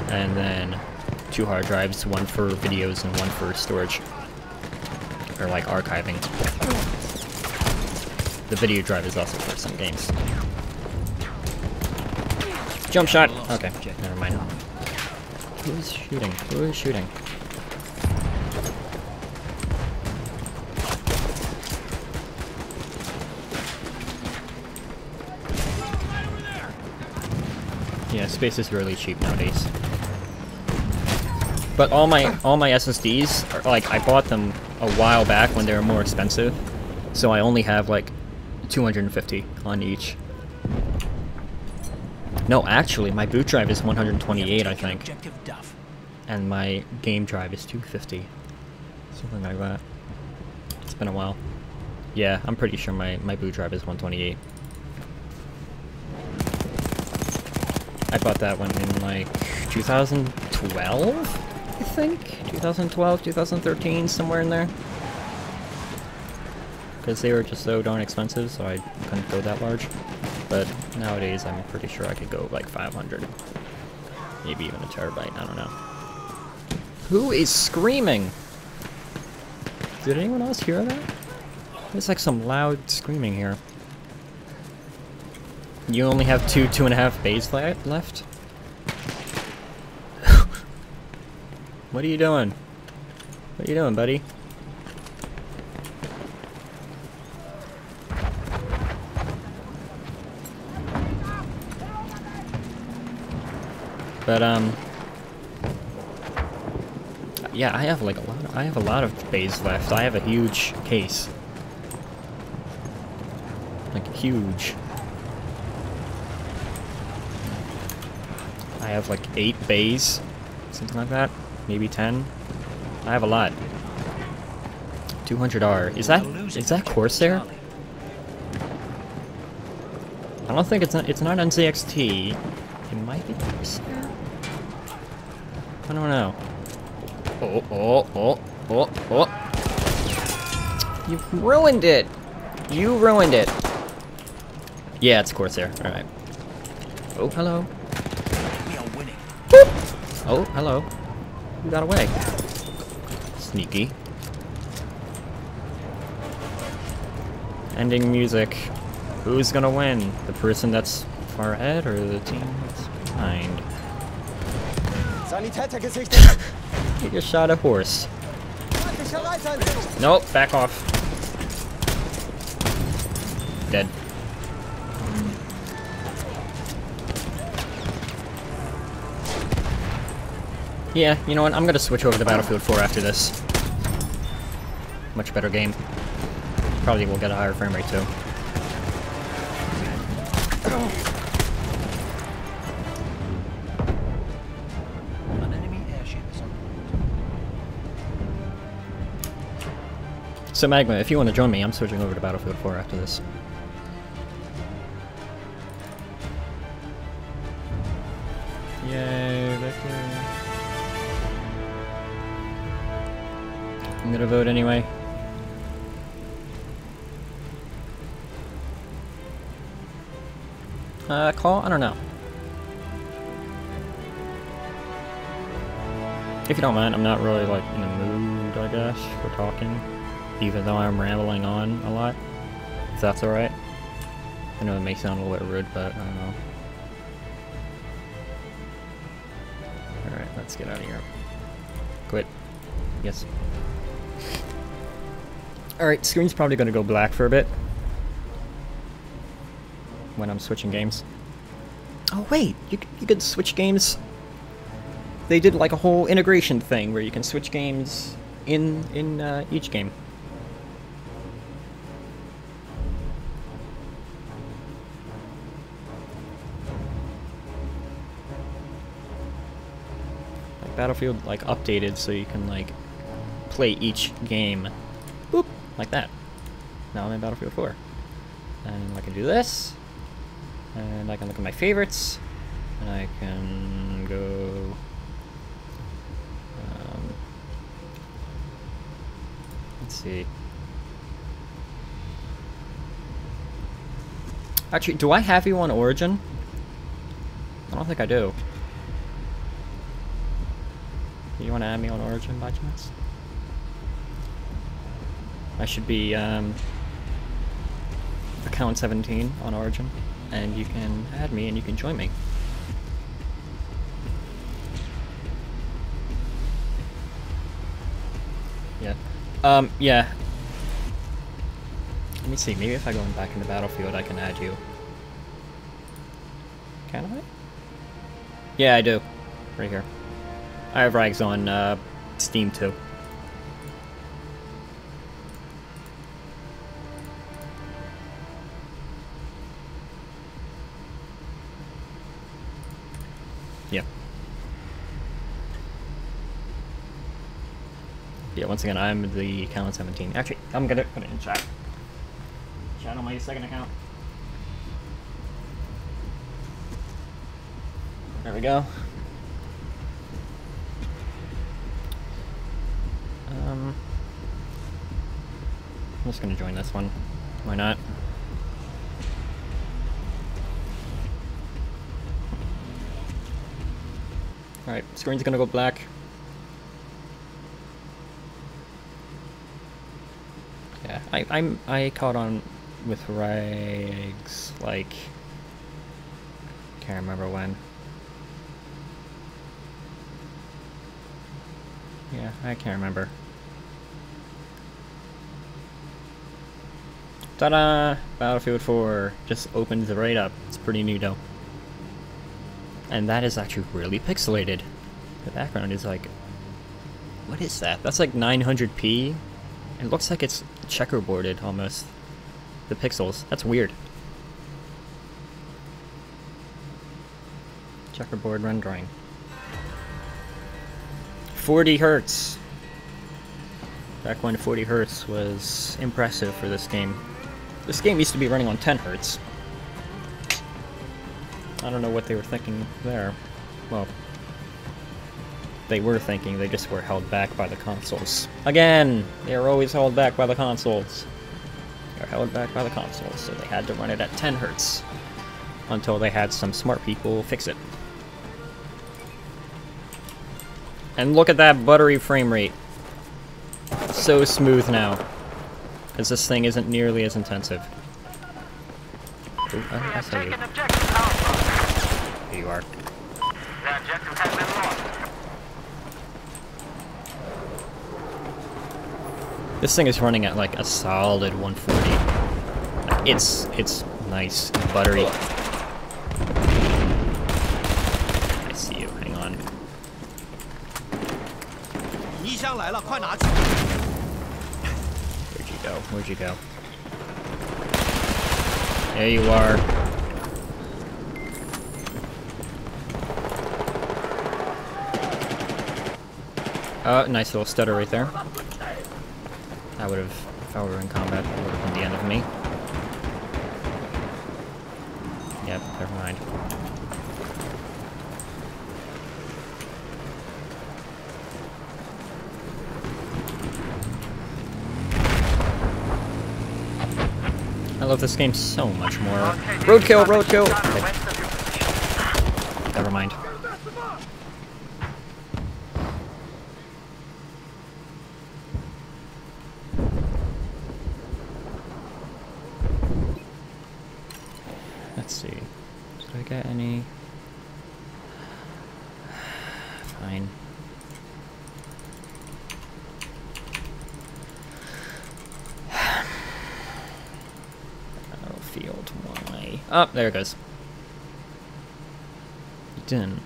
and then 2 hard drives, one for videos and one for storage. Or like archiving. The video drive is also for some games. Jump shot! Okay, never mind. Who is shooting? Who is shooting? Yeah, space is really cheap nowadays. But all my SSDs are, like, I bought them a while back when they were more expensive, so I only have like 250 on each. No, actually, my boot drive is 128, I think, and my game drive is 250. Something like that. It's been a while. Yeah, I'm pretty sure my boot drive is 128. I bought that one in like 2012, I think? 2012, 2013, somewhere in there. Because they were just so darn expensive, so I couldn't go that large. But nowadays, I'm pretty sure I could go like 500. Maybe even a terabyte, I don't know. Who is screaming? Did anyone else hear that? There's like some loud screaming here. You only have 2.5 bays left? What are you doing? What are you doing, buddy? But yeah, I have like a lot of bays left. I have a huge case. Like huge. I have like 8 bays, something like that, maybe 10. I have a lot. 200R. Is that Corsair? I don't think it's not NZXT. It might be Corsair. I don't know. Oh. You ruined it! You ruined it! Yeah, it's Corsair. Alright. Oh, hello. We are winning. Oh, hello. You got away. Sneaky. Ending music. Who's gonna win? The person that's far ahead or the team that's behind? Sanitäter gesichtet! You just shot a horse. Feindlicher Reiter! Nope, back off. Dead. Yeah, you know what? I'm gonna switch over to Battlefield 4 after this. Much better game. Probably will get a higher frame rate too. An enemy airship is on. So Magma, if you want to join me, I'm switching over to Battlefield 4 after this. Yay, victory. I'm gonna vote anyway. Call? I don't know. If you don't mind, I'm not really like in the mood, I guess, for talking. Even though I'm rambling on a lot. If that's alright. I know it may sound a little bit rude, but I don't know. Alright, let's get out of here. Quit. Yes. Alright, screen's probably gonna go black for a bit. When I'm switching games. Oh wait, you could switch games. They did like a whole integration thing where you can switch games in each game. Like Battlefield like updated so you can like play each game. Boop, like that. Now I'm in Battlefield 4. And I can do this. And I can look at my favorites, and I can go, let's see. Actually, do I have you on Origin? I don't think I do. Do you want to add me on Origin by chance? I should be, account 17 on Origin. And you can add me and you can join me. Yeah. Yeah. Let me see, maybe if I go back into Battlefield I can add you. Can I? Yeah, I do. Right here. I have rags on Steam too. Yeah. Yeah, once again, I'm the account 17. Actually, I'm gonna put it in chat. Chat on my second account. There we go. I'm just gonna join this one. Why not? Alright, screen's gonna go black. Yeah, I caught on with Rags, like, can't remember when. Yeah, I can't remember. Ta-da! Battlefield 4 just opens right up. It's pretty new though. And that is actually really pixelated. The background is like... What is that? That's like 900p? It looks like it's checkerboarded almost. The pixels. That's weird. Checkerboard rendering. 40 hertz. Back when 40 hertz was impressive for this game. This game used to be running on 10 hertz. I don't know what they were thinking there. Well, they were thinking, they just were held back by the consoles. Again! They are always held back by the consoles. They are held back by the consoles, so they had to run it at 10 hertz. Until they had some smart people fix it. And look at that buttery frame rate. So smooth now. Because this thing isn't nearly as intensive. Ooh, I saw you. Here you are. This thing is running at like a solid 140. It's nice and buttery. I see you. Hang on. Where'd you go? Where'd you go? There you are. Oh, nice little stutter right there. That would have, if I were in combat, that would have been the end of me. Yep, never mind. I love this game so much more. Roadkill, roadkill! Okay. Never mind. Let's see. Did I get any? Fine. Battlefield, why? Oh, there it goes. It didn't.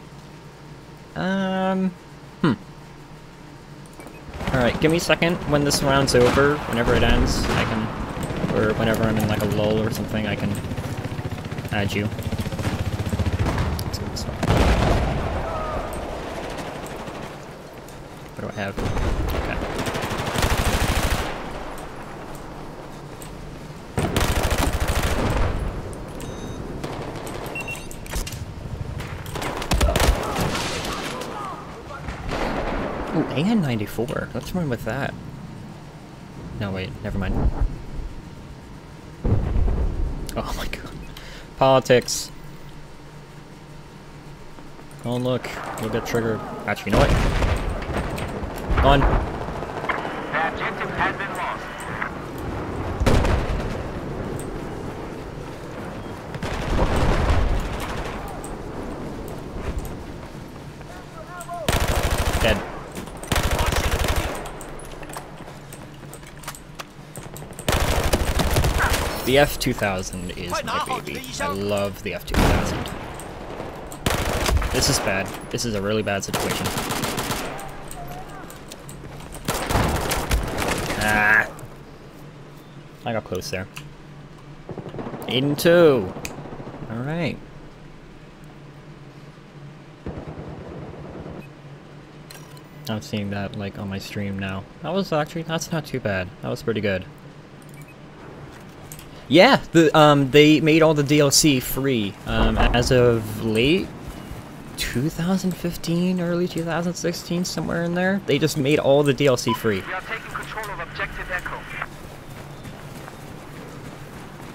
Alright, give me a second. When this round's over, whenever it ends, I can, or whenever I'm in like a lull or something, I can add you. Let's go this way. What do I have? Okay. Ooh, AN-94. Let's run with that. No, wait, never mind. Oh my god. Politics. Oh look, you'll get triggered. Actually, you know what? On. The objective has been lost. Dead. The F-2000 is my baby. I love the F-2000. This is bad. This is a really bad situation. Ah! I got close there. 8 and 2. Alright. I'm seeing that like on my stream now. That was actually, that's not too bad. That was pretty good. Yeah, they made all the DLC free as of late 2015, early 2016, somewhere in there. They just made all the DLC free. We are taking control of Objective Echo.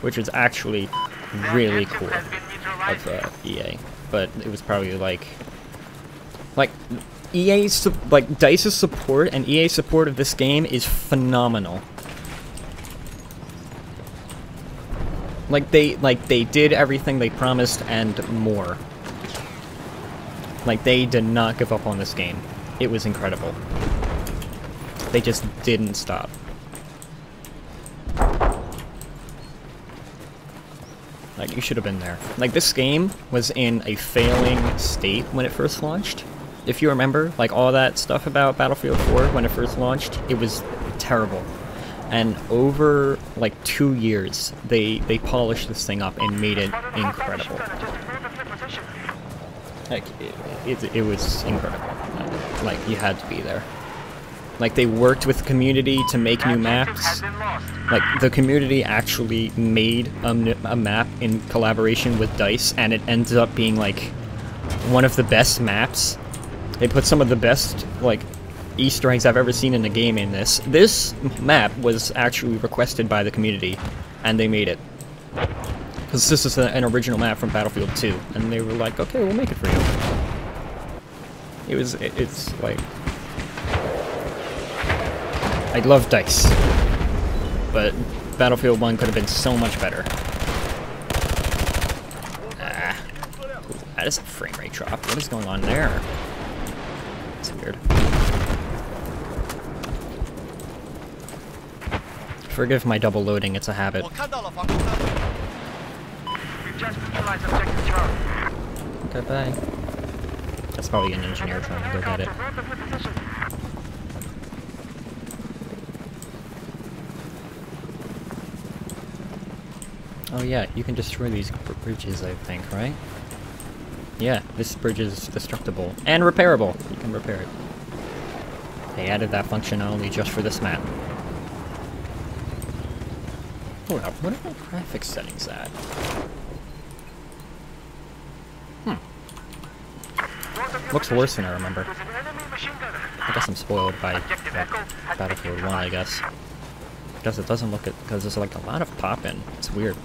Which is actually really cool of EA. But it was probably like EA's, like DICE's support and EA's support of this game is phenomenal. Like they did everything they promised and more. Like they did not give up on this game. It was incredible. They just didn't stop. Like you should have been there. Like this game was in a failing state when it first launched. If you remember, like all that stuff about Battlefield 4 when it first launched, it was terrible. And over like 2 years, they polished this thing up and made it incredible. Like it was incredible. Like you had to be there. Like they worked with the community to make new maps. Like the community actually made a map in collaboration with DICE, and it ended up being like one of the best maps. They put some of the best like Easter eggs I've ever seen in a game in this. This map was actually requested by the community, and they made it. Because this is an original map from Battlefield 2, and they were like, okay, we'll make it for you. It's like... I love DICE, but Battlefield 1 could have been so much better. Ah. Ooh, that is a frame rate drop. What is going on there? It's weird. Forgive my double loading, it's a habit. We've just neutralized Objective Charlie. Okay, bye. That's probably an engineer trying to go get it. Oh yeah, you can destroy these bridges, I think, right? Yeah, this bridge is destructible. And repairable! You can repair it. They added that functionality just for this map. Hold up, what are my graphics settings at? Looks worse than I remember. I guess I'm spoiled by Battlefield 1, I guess. Because it doesn't look it, because there's like a lot of pop-in. It's weird.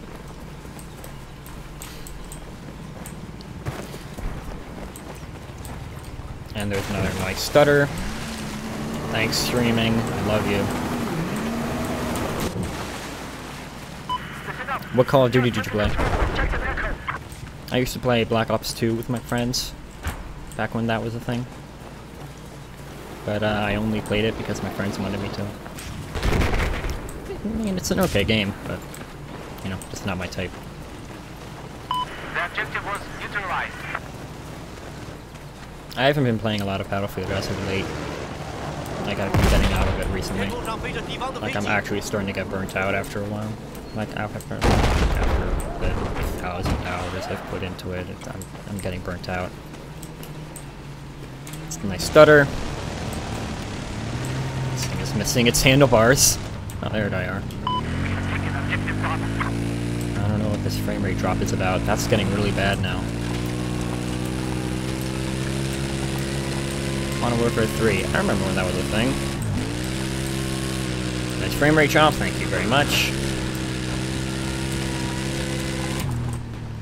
And there's another nice stutter. Thanks, streaming. I love you. What Call of Duty did you play? I used to play Black Ops 2 with my friends, back when that was a thing. But I only played it because my friends wanted me to. I mean, it's an okay game, but, you know, it's not my type. The objective was neutralized. I haven't been playing a lot of Battlefield as of late. Like, I've been getting out of it recently. Like, I'm actually starting to get burnt out after a while. Like, after the 1,000 hours I've put into it, I'm getting burnt out. It's a nice stutter. This thing is missing its handlebars. Oh, there they are. I don't know what this frame rate drop is about. That's getting really bad now. Modern Warfare 3. I remember when that was a thing. Nice frame rate drop, thank you very much.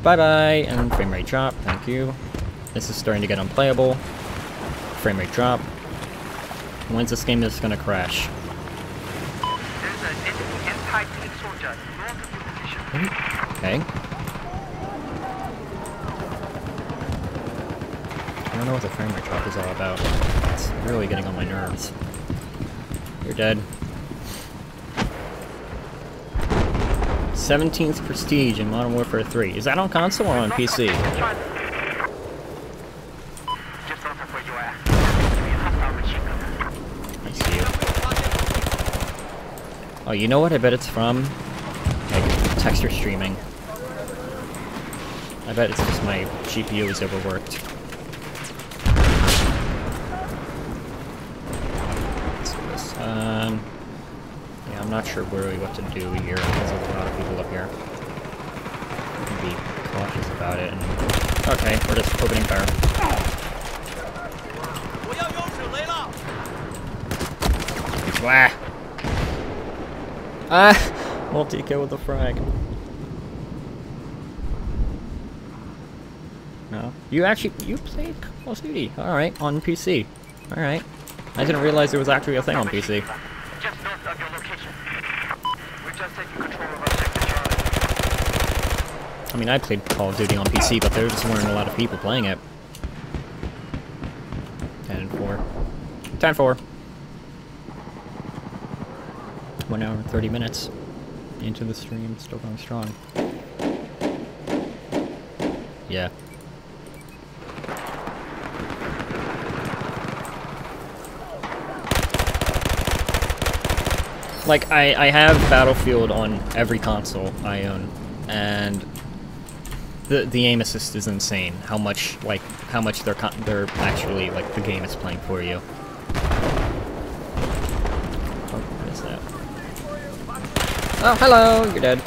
Bye-bye, and frame rate drop, thank you. This is starting to get unplayable. Frame rate drop. When's this game just gonna crash? Okay. I don't know what the frame rate drop is all about. It's really getting on my nerves. You're dead. 17th Prestige in Modern Warfare 3. Is that on console or on PC? I see you. Oh, you know what I bet it's from? Like, texture streaming. I bet it's just my GPU is overworked. Yeah, I'm not sure really what to do here because there's a lot of people up here. Be cautious about it. And... Okay, we're just opening fire. Wah! Ah! Multi-kill with the frag. No. You played Call of Duty. Alright, on PC. Alright. I didn't realize there was actually a thing on PC. Just north of your location. We're just taking control of objective Charlie. I mean, I played Call of Duty on PC, but there just weren't a lot of people playing it. 10-4. 10-4. 1 hour and 30 minutes into the stream, still going strong. Yeah. Like, I have Battlefield on every console I own, and the aim assist is insane. How much they're actually, like, the game is playing for you. Oh, what is that? Oh, hello, you're dead.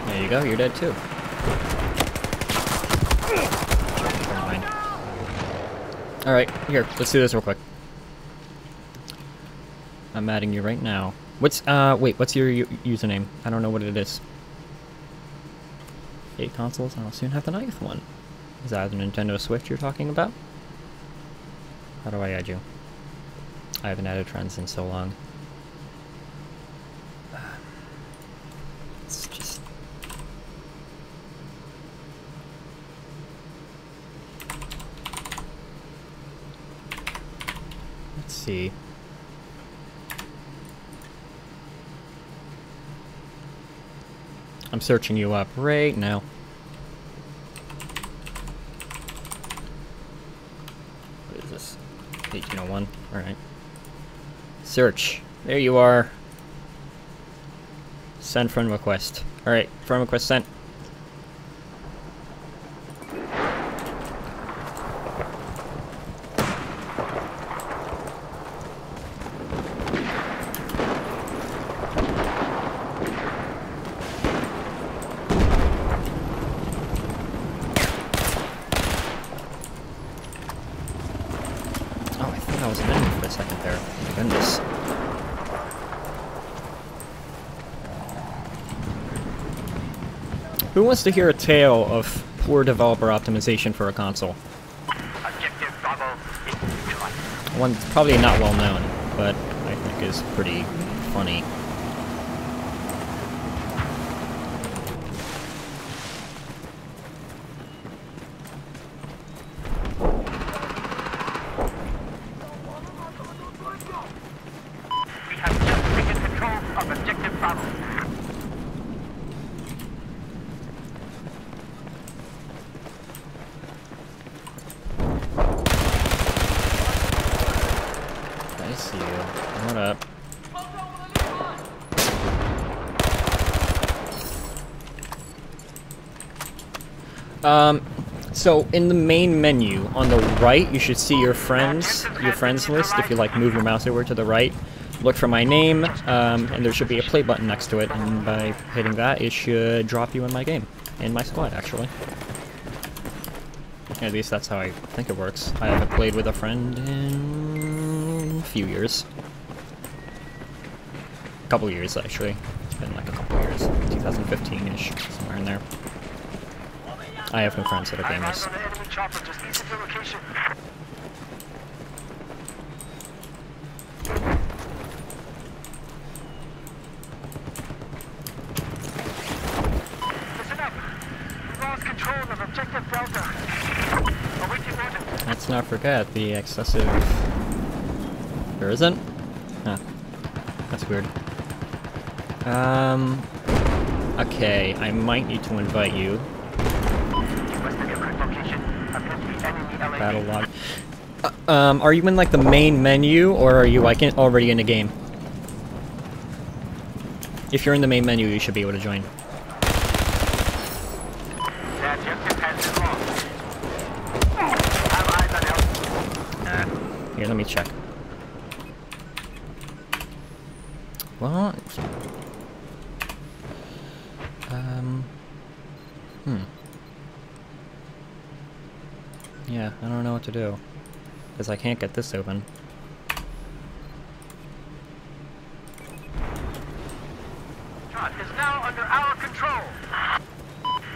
There you go, you're dead too. Never mind. Alright, here, let's do this real quick. I'm adding you right now. What's your username? I don't know what it is. 8 consoles, and I'll soon have the 9th one. Is that the Nintendo Switch you're talking about? How do I add you? I haven't added friends in so long. It's just... Let's see. I'm searching you up right now. What is this? 1801. Alright. Search. There you are. Send friend request. Alright, friend request sent. Who wants to hear a tale of poor developer optimization for a console? Objective Bravo is neutralized. One probably not well known, but I think is pretty funny. We have just taken control of objective Bravo. I see you. What up? So in the main menu on the right, you should see your friends list. If you like move your mouse over to the right, look for my name, and there should be a play button next to it, and by hitting that, it should drop you in my game, in my squad, actually. At least that's how I think it works. I haven't played with a friend in a few years. A couple years, actually. It's been like a couple years. 2015-ish, somewhere in there. I have no friends that are gamers. On the enemy chopper just east of your location. Listen up. We lost control of objective Delta. Awaiting orders. Let's not forget the excessive... There isn't? Huh. That's weird. Okay, I might need to invite you. Battle log. Are you in like the main menu, or are you like already in the game? If you're in the main menu, you should be able to join. Here, let me check. Well, yeah, I don't know what to do. Because I can't get this open. Shot is now under our control.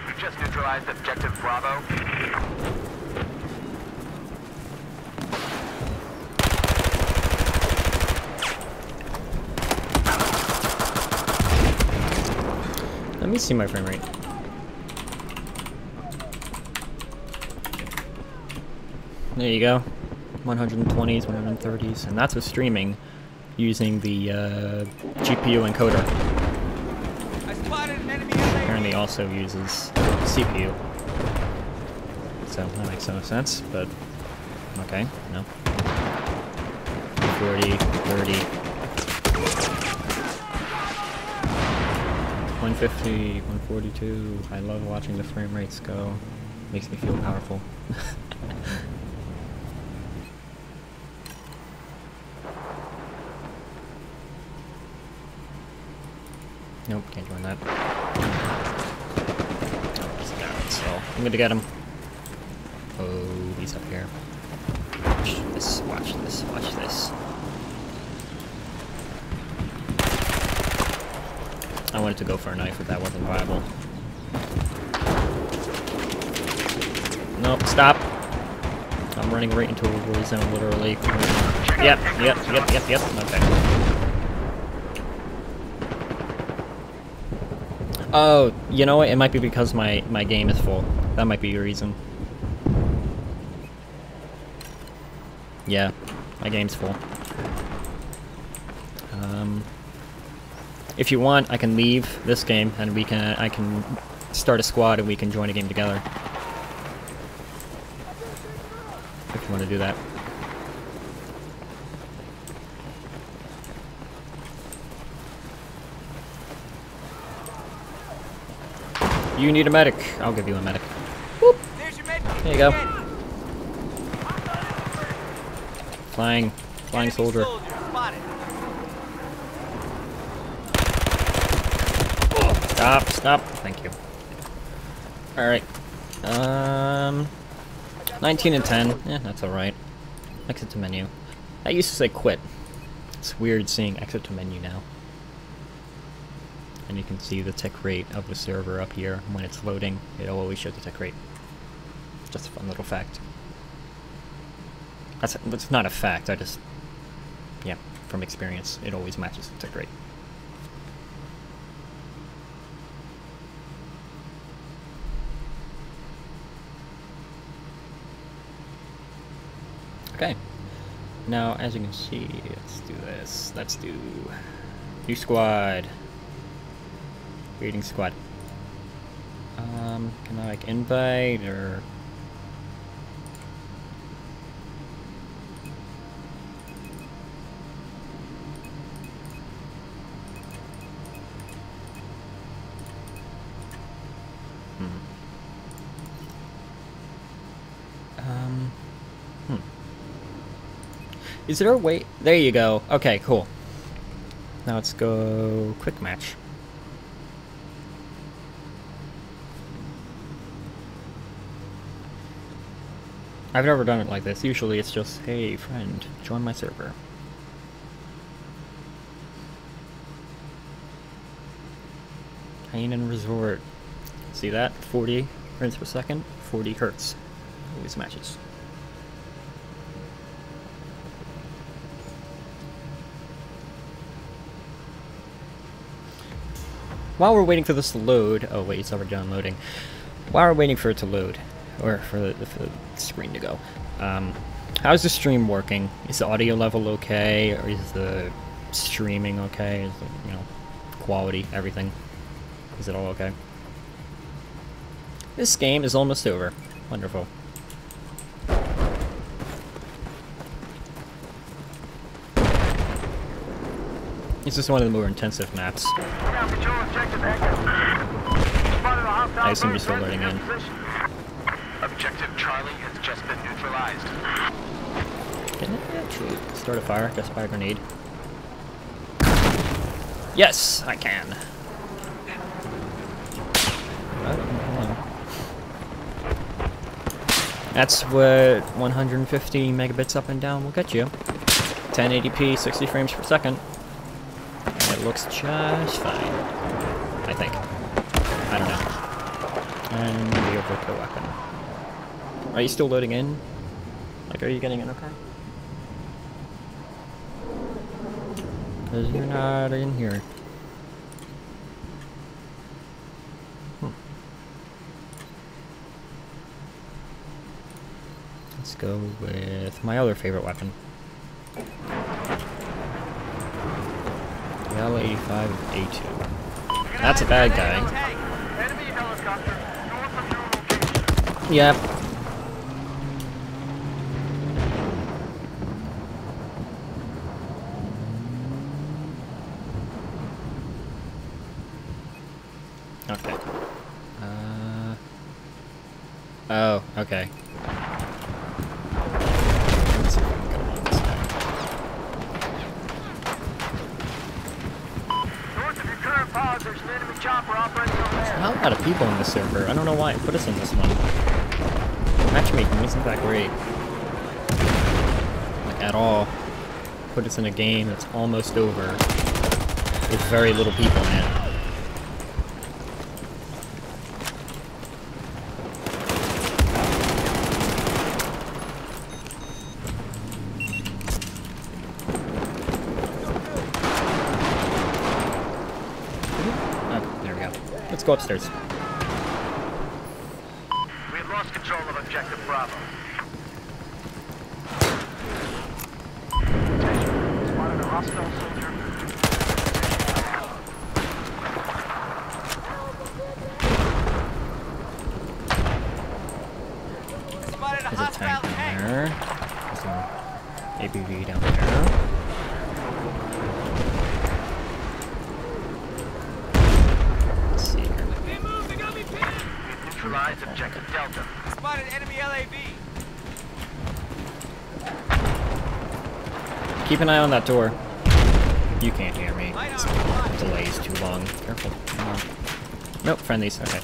We've just neutralized objective Bravo. Let me see my frame rate. There you go. 120s, 130s, and that's with streaming using the GPU encoder. I spotted an enemy Apparently also uses CPU. So that makes no sense, but okay, no. 40, 30. 150, 142. I love watching the frame rates go. Makes me feel powerful. Nope, can't join that. Oh, he's down, so I'm gonna get him. Oh, he's up here. Watch this, watch this, watch this. I wanted to go for a knife, but that wasn't viable. Nope, stop. I'm running right into a war zone, literally. Yep. Okay. Oh, you know what? It might be because my game is full. That might be your reason. Yeah, my game's full. If you want, I can leave this game and I can start a squad and we can join a game together. If you want to do that. You need a medic. I'll give you a medic. Whoop. There you go. Flying soldier. Stop. Thank you. Alright. 19 and 10. Yeah, that's alright. Exit to menu. I used to say quit. It's weird seeing exit to menu now. And you can see the tick rate of the server up here. When it's loading, it'll always show the tick rate. Just a fun little fact. That's not a fact, I just... yeah, from experience, it always matches the tick rate. Okay. Now, as you can see, let's do this. Let's do... new squad. Creating squad. Can I like invite or... Is there a way? There you go. Okay, cool. Now let's go quick match. I've never done it like this. Usually it's just, hey friend, join my server. Pain Resort. See that? 40 frames per second, 40 hertz. Always matches. While we're waiting for this to load, oh wait, it's already done loading. While we're waiting for it to load, or for the screen to go, how's the stream working? Is the audio level okay, or is the streaming okay? Is the, you know, quality, everything? Is it all okay? This game is almost over. Wonderful. This is one of the more intensive maps. I assume you're still loading in. Objective Charlie has just been neutralized. Can I actually start a fire just by a grenade? Yes, I can. That's what 150 megabits up and down will get you. 1080p, 60 frames per second. And it looks just fine. I think. I don't know. And the overkill weapon. Are you still loading in? Like, are you getting in okay? Because you're not in here. Let's go with my other favorite weapon. The L85A2. That's a bad guy. Enemy helicopter north of your location. Yep. Okay. Oh, okay. Let's see if I can get along this way. North of your current pod, there's an enemy chopper operating over there. Not a lot of people in this server. I don't know why it put us in this one. Matchmaking isn't that great. Like, at all. Put us in a game that's almost over with very little people in it. Let's go upstairs. We have lost control of objective Bravo. Spotted a hostile soldier. Spotted a There's a hostile tank down tank. there. There's an APV down there. Neutralize objective Delta. Spotted enemy LAV. Keep an eye on that door. You can't hear me. The delay is too long. Careful. Come on. Nope, friendlies. Okay.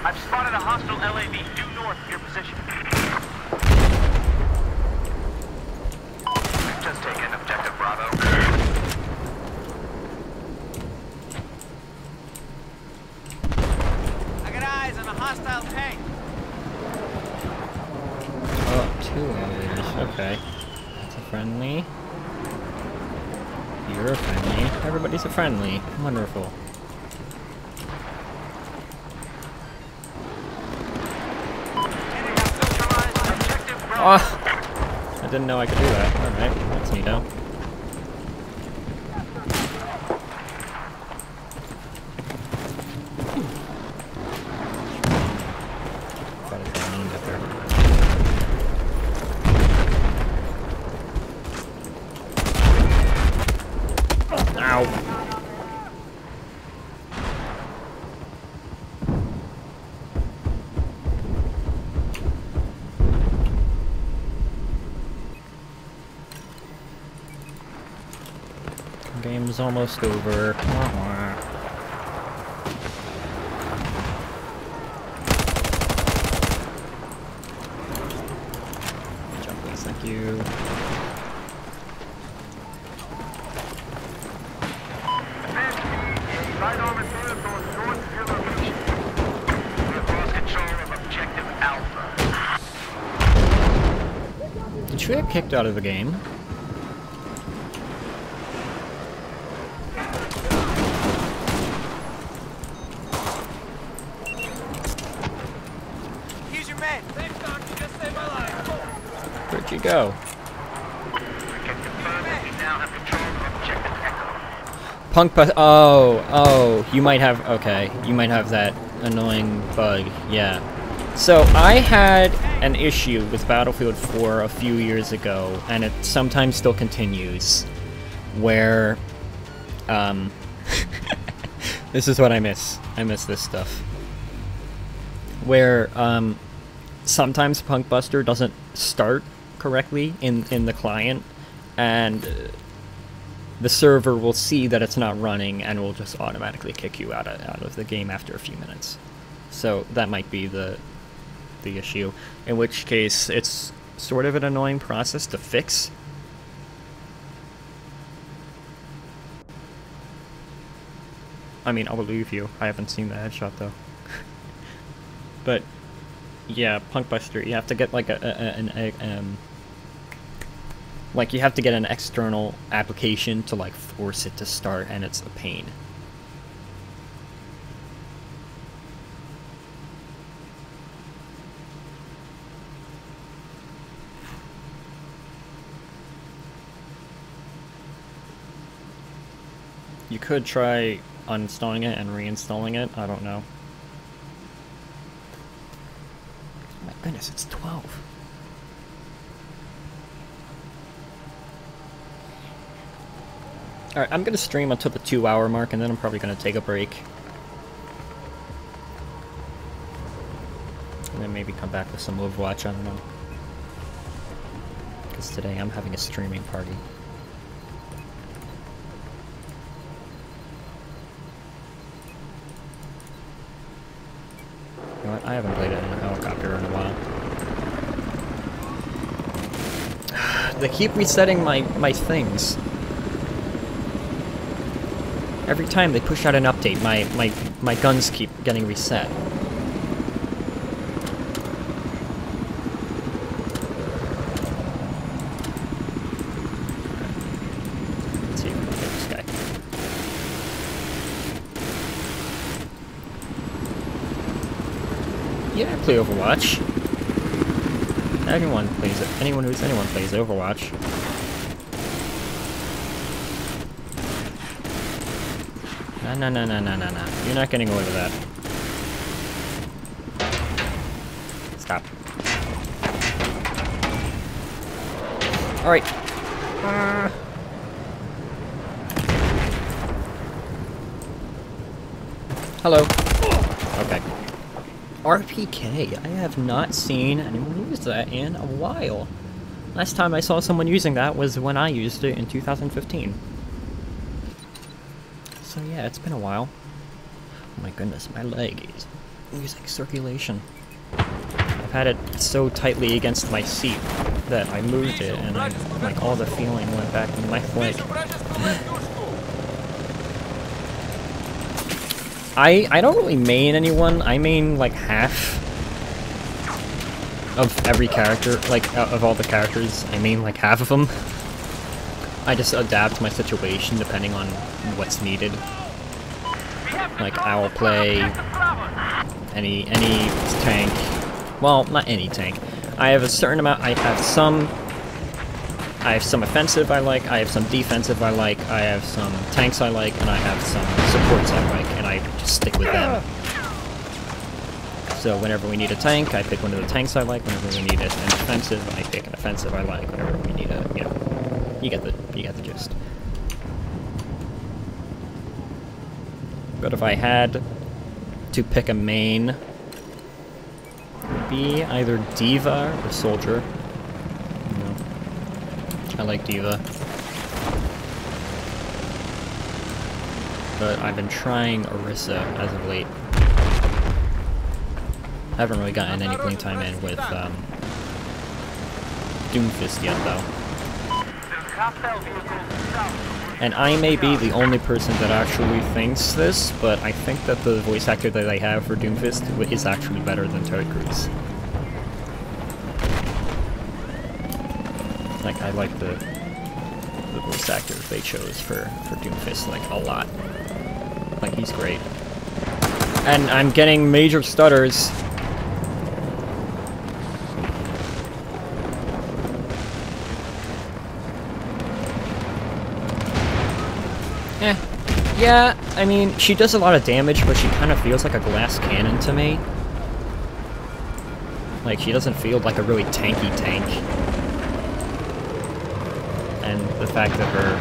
I've spotted a hostile LAV due north of your position. We've just taken objective Bravo. I got eyes on a hostile tank. Oh, two others. Okay. That's a friendly. You're a friendly. Everybody's a friendly. Wonderful. Oh, I didn't know I could do that. Alright, that's neato. Thought I was gonna get there. Ow. Game's almost over. Jump, please, thank you. Right armored vehicle north of your location. We have lost control of objective Alpha. Did she get kicked out of the game? Here's your man. Thanks, Doc. You just saved my life. Where'd you go? We can confirm that we now have control of objective Echo. Punk oh, you might have, okay, you might have that annoying bug, yeah. So, I had an issue with Battlefield 4 a few years ago, and it sometimes still continues, where, this is what I miss. I miss this stuff. Where, sometimes Punkbuster doesn't start correctly in the client, and the server will see that it's not running and will just automatically kick you out of the game after a few minutes. So that might be the issue, in which case it's sort of an annoying process to fix. I mean, I'll believe you. I haven't seen the headshot though. But yeah, Punkbuster, you have to get like like you have to get an external application to like force it to start, and it's a pain. You could try uninstalling it and reinstalling it, I don't know. Oh my goodness, it's 12. Alright, I'm gonna stream until the 2-hour mark, and then I'm probably gonna take a break. And then maybe come back with some Overwatch, I don't know. Because today I'm having a streaming party. You know what? I haven't played it in a helicopter in a while. They keep resetting my things. Every time they push out an update, my guns keep getting reset. Let's see if we can get this guy. Yeah, I play Overwatch. Anyone plays it. Anyone plays Overwatch. No. You're not getting away with that. Stop. Alright. Hello. Okay. RPK. I have not seen anyone use that in a while. Last time I saw someone using that was when I used it in 2015. So yeah, it's been a while. Oh my goodness, my leg is losing circulation. I've had it so tightly against my seat that I moved it, and like all the feeling went back in my leg. I don't really main anyone. I main like half of every character, like of all the characters. I main like half of them. I just adapt my situation depending on what's needed. Like, I will play any tank. Well, not any tank. I have a certain amount. I have some offensive I like. I have some defensive I like. I have some tanks I like, and I have some supports I like, and I just stick with them. So whenever we need a tank, I pick one of the tanks I like. Whenever we need an offensive, I pick an offensive I like. Whenever we need a, you know. You get the gist. But if I had to pick a main, it would be either Diva or Soldier. You know, I like Diva. But I've been trying Orisa as of late. I haven't really gotten any playing time in with Doomfist yet, though. And I may be the only person that actually thinks this, but I think that the voice actor that they have for Doomfist is actually better than Terry Crews. Like, I like the voice actor they chose for Doomfist, like, a lot. Like, he's great. And I'm getting major stutters. Yeah, I mean, she does a lot of damage, but she kind of feels like a glass cannon to me. Like, she doesn't feel like a really tanky tank. And the fact that her,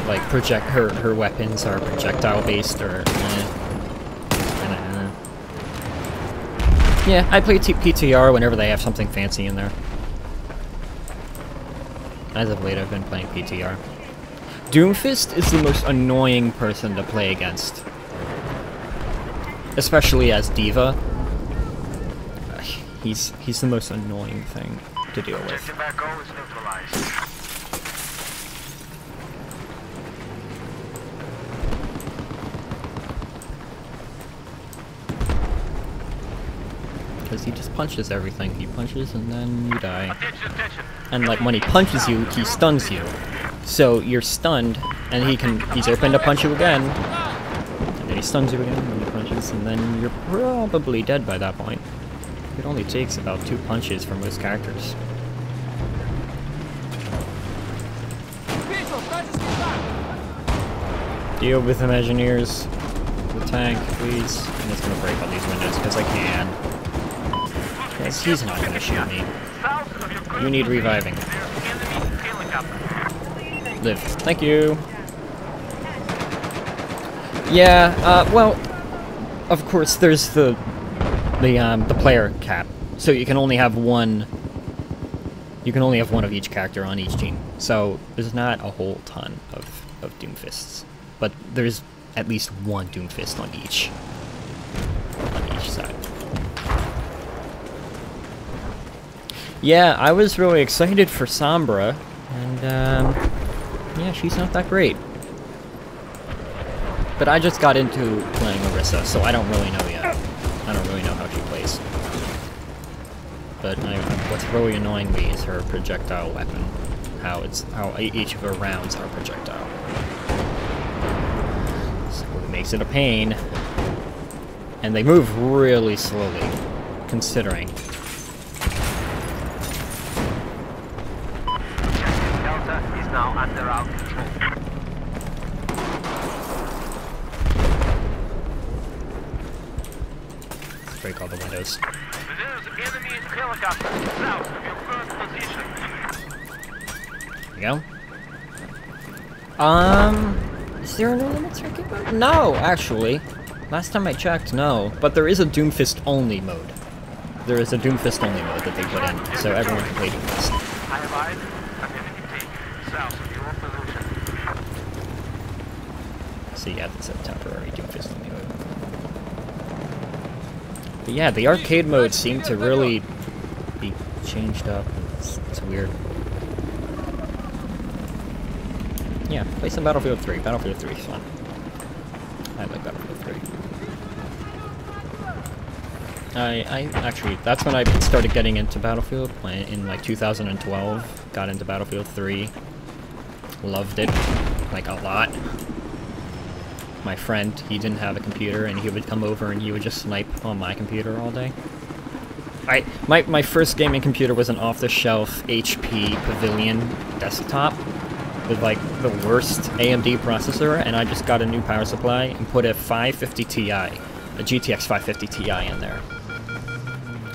like, her weapons are projectile-based, or, Yeah, I play PTR whenever they have something fancy in there. As of late, I've been playing PTR. Doomfist is the most annoying person to play against. Especially as D.Va. He's the most annoying thing to deal with. Because he just punches everything. He punches and then you die. And like when he punches you, he stuns you. So you're stunned, and he's open to punch you again. And then he stuns you again, and he punches, and then you're probably dead by that point. It only takes about 2 punches for most characters. Deal with Imagineers. The tank, please. I'm just gonna break all these windows because I can. Because he's not gonna shoot me. You need reviving. Live. Thank you. Yeah, well, of course there's the player cap. So you can only have one of each character on each team. So there's not a whole ton of Doomfists. But there's at least one Doomfist on each side. Yeah, I was really excited for Sombra, and yeah, she's not that great. But I just got into playing Orisa, so I don't really know yet. I don't really know how she plays. But what's really annoying me is her projectile weapon. How each of her rounds are projectile. So it makes it a pain. And they move really slowly, considering. Delta is now under our control. Let's break all the windows. There's enemy helicopter south of your current position. There we go. Is there no limit circuit mode? No, actually. Last time I checked, no. But there is a Doomfist only mode. There is a Doomfist only mode that they put in, so everyone can play Doomfist. I advise an enemy team south of your position. So yeah, that's a temporary Doomfist only mode. But yeah, the arcade mode seemed to really be changed up. It's weird. Yeah, play some Battlefield 3. Battlefield 3 is fun. I like Battlefield 3. I actually, that's when I started getting into Battlefield, in like 2012. Got into Battlefield 3. Loved it, like a lot. My friend, he didn't have a computer, and he would come over and he would just snipe on my computer all day. My first gaming computer was an off-the-shelf HP Pavilion desktop with like the worst AMD processor, and I just got a new power supply and put a 550 Ti, a GTX 550 Ti in there.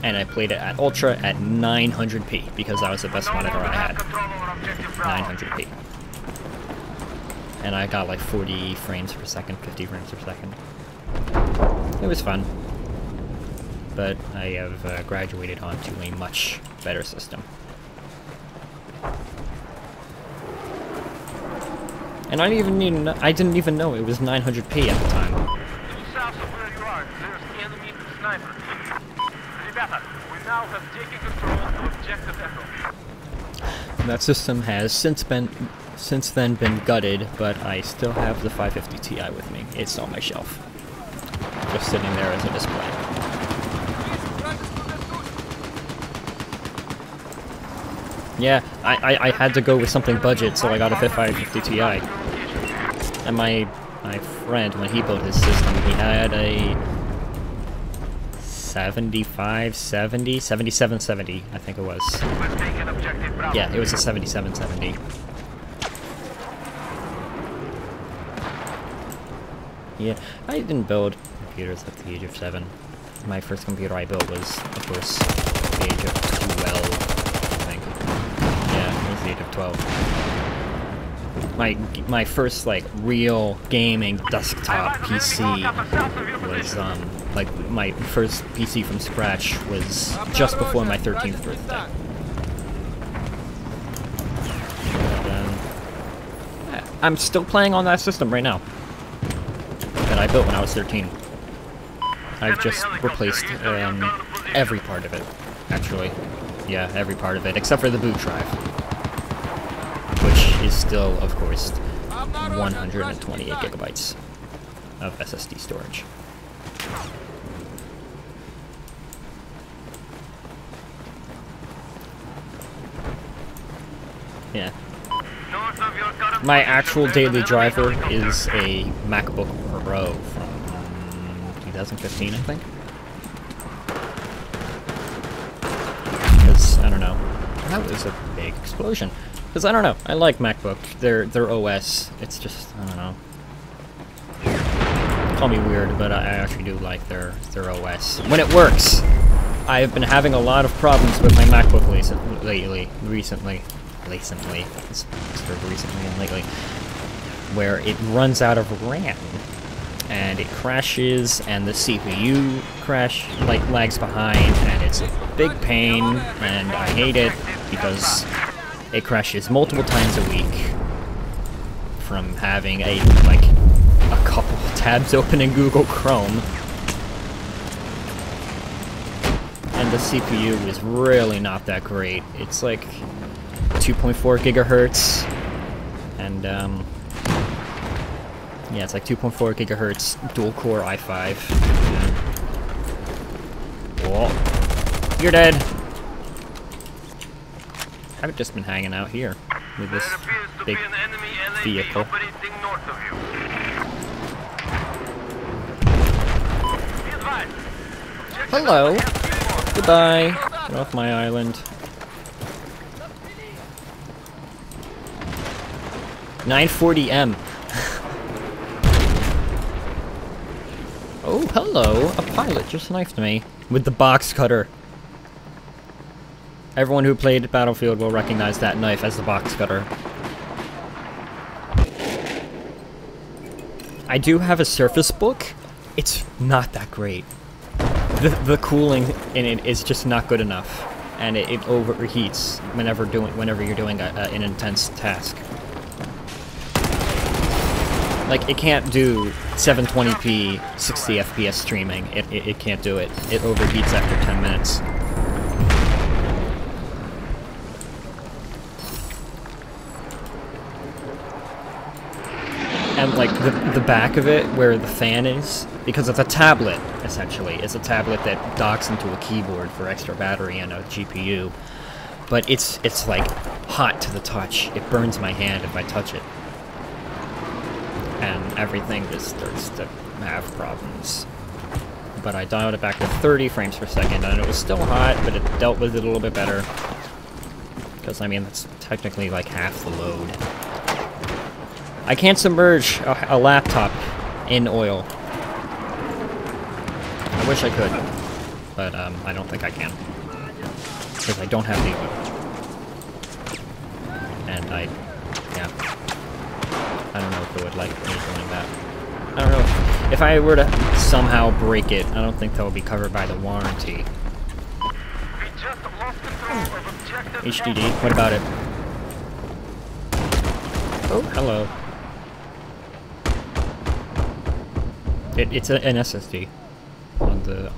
And I played it at Ultra at 900p because that was the best monitor I had. 900p. And I got like 40 frames per second, 50 frames per second. It was fun. But I have graduated onto a much better system. And I didn't even know it was 900p at the time. South of where you are, there's enemy sniper. Rебята, we now have taken control of objective Echo. That system has since then been gutted, but I still have the 550 Ti with me. It's on my shelf. Just sitting there as a display. Yeah, I had to go with something budget, so I got a 550 Ti. And my friend, when he built his system, he had a 7770, I think it was. Yeah, it was a 7770. Yeah, I didn't build computers at the age of 7. My first computer I built was, of course, the age of 12, I think. Yeah, it was the age of 12. My first, like, real gaming desktop PC was, like, my first PC from scratch was just before my 13th birthday. I'm still playing on that system right now that I built when I was 13. I've just replaced every part of it, actually. Yeah, every part of it, except for the boot drive, which is still, of course, 128 gigabytes of SSD storage. Yeah. My actual daily driver is a MacBook Pro from 2015, I think. Because, I don't know. That was a big explosion. Because, I don't know. I like MacBook. Their OS, it's just, I don't know. Call me weird, but I actually do like their OS. When it works! I've been having a lot of problems with my MacBook recently. It's sort of recently and lately, where it runs out of RAM and it crashes and the CPU lags behind, and it's a big pain, and I hate it because it crashes multiple times a week from having a couple of tabs open in Google Chrome. And the CPU is really not that great. It's like 2.4 gigahertz, and yeah, it's like 2.4 gigahertz dual-core i5. Whoa, you're dead. I've just been hanging out here with this big vehicle. Hello. Goodbye. Get off my island. 940M. Oh, hello. A pilot just knifed me with the box cutter. Everyone who played Battlefield will recognize that knife as the box cutter. I do have a Surface Book. It's not that great. The cooling in it is just not good enough, and it overheats whenever you're doing an intense task. Like, it can't do 720p 60 FPS streaming. It can't do it. It overheats after 10 minutes. And like the back of it, where the fan is, because it's a tablet, essentially. It's a tablet that docks into a keyboard for extra battery and a GPU. But it's like hot to the touch. It burns my hand if I touch it. And everything just starts to have problems. But I dialed it back to 30 frames per second, and it was still hot, but it dealt with it a little bit better. Because, I mean, that's technically like half the load. I can't submerge a laptop in oil. I wish I could, but I don't think I can. Because I don't have the oil. And yeah. I don't know if it would like me doing that. I don't know. If I were to somehow break it, I don't think that would be covered by the warranty. HDD, what about it? Oh, hello. It's an SSD on the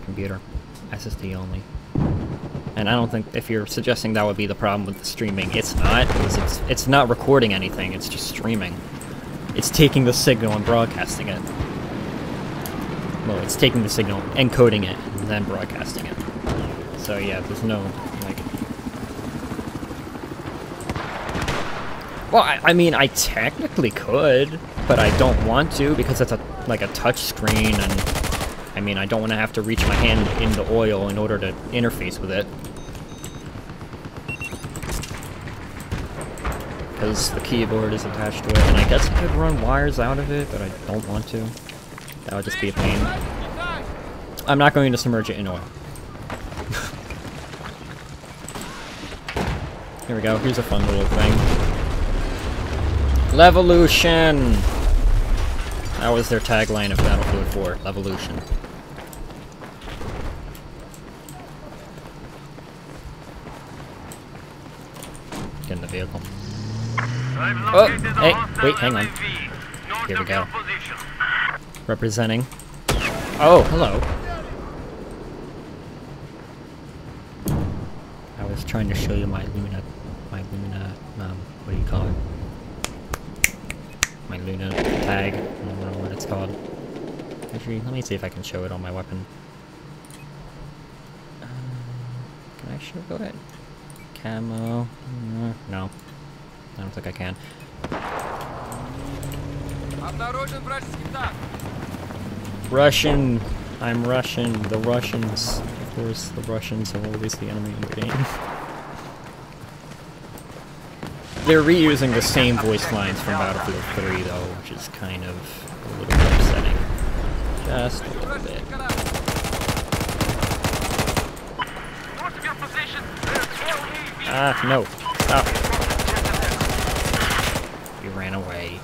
computer. SSD only. And I don't think, if you're suggesting that would be the problem with the streaming, it's not, because it's not recording anything, it's just streaming. It's taking the signal and broadcasting it. Well, it's taking the signal, encoding it, and then broadcasting it. So yeah, there's no, like... Well, I mean, I technically could, but I don't want to, because it's like a touch screen, and I mean, I don't want to have to reach my hand into oil in order to interface with it. Because the keyboard is attached to it, and I guess I could run wires out of it, but I don't want to. That would just be a pain. I'm not going to submerge it in oil. Here we go. Here's a fun little thing. Levolution! That was their tagline of Battlefield 4. Levolution. Get in the vehicle. Oh! Hey! Wait, hang on. Here we go. Representing. Oh, hello. I was trying to show you my Luna, what do you call it? My Luna tag. I don't know what it's called. Actually, let me see if I can show it on my weapon. Can I show it? Camo? No. I don't think I can. Russian! I'm Russian. The Russians. Of course, the Russians are always the enemy in the game. They're reusing the same voice lines from Battlefield 3, though, which is kind of a little bit upsetting. Just a little bit. Ah, no. Stop. You ran away.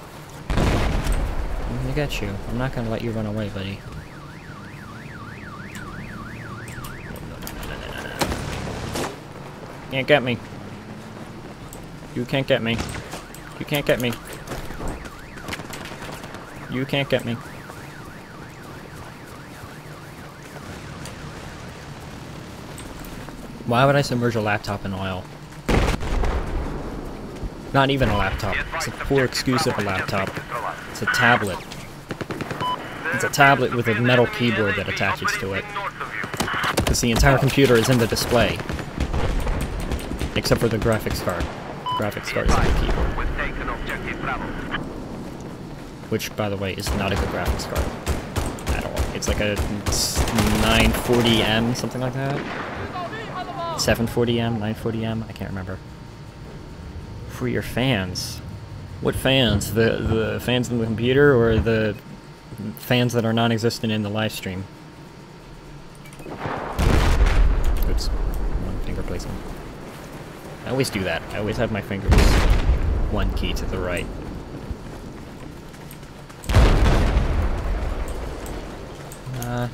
I got you. I'm not gonna let you run away, buddy. Can't get me. You can't get me. You can't get me. You can't get me. Why would I submerge a laptop in oil? Not even a laptop. It's a poor excuse of a laptop. It's a tablet. It's a tablet with a metal keyboard that attaches to it. Because the entire computer is in the display. Except for the graphics card. The graphics card is in the keyboard. Which, by the way, is not a good graphics card. At all. It's like a 940M, something like that. 740M, 940M, I can't remember. For your fans. What fans? The fans in the computer or the fans that are non-existent in the live stream? Oops. One finger placement. I always do that. I always have my fingers one key to the right.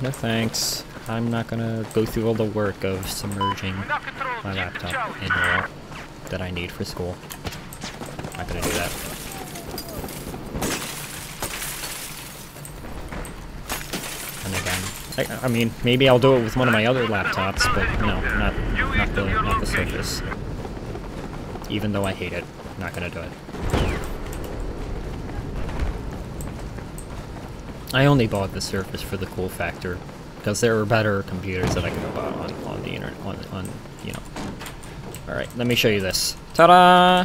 No thanks. I'm not gonna go through all the work of submerging my laptop in oil that I need for school. Not gonna do that. And again, I mean, maybe I'll do it with one of my other laptops, but no, not the Surface. Even though I hate it, not gonna do it. I only bought the Surface for the cool factor, because there were better computers that I could have bought on the internet, on you know. Alright, let me show you this. Ta-da!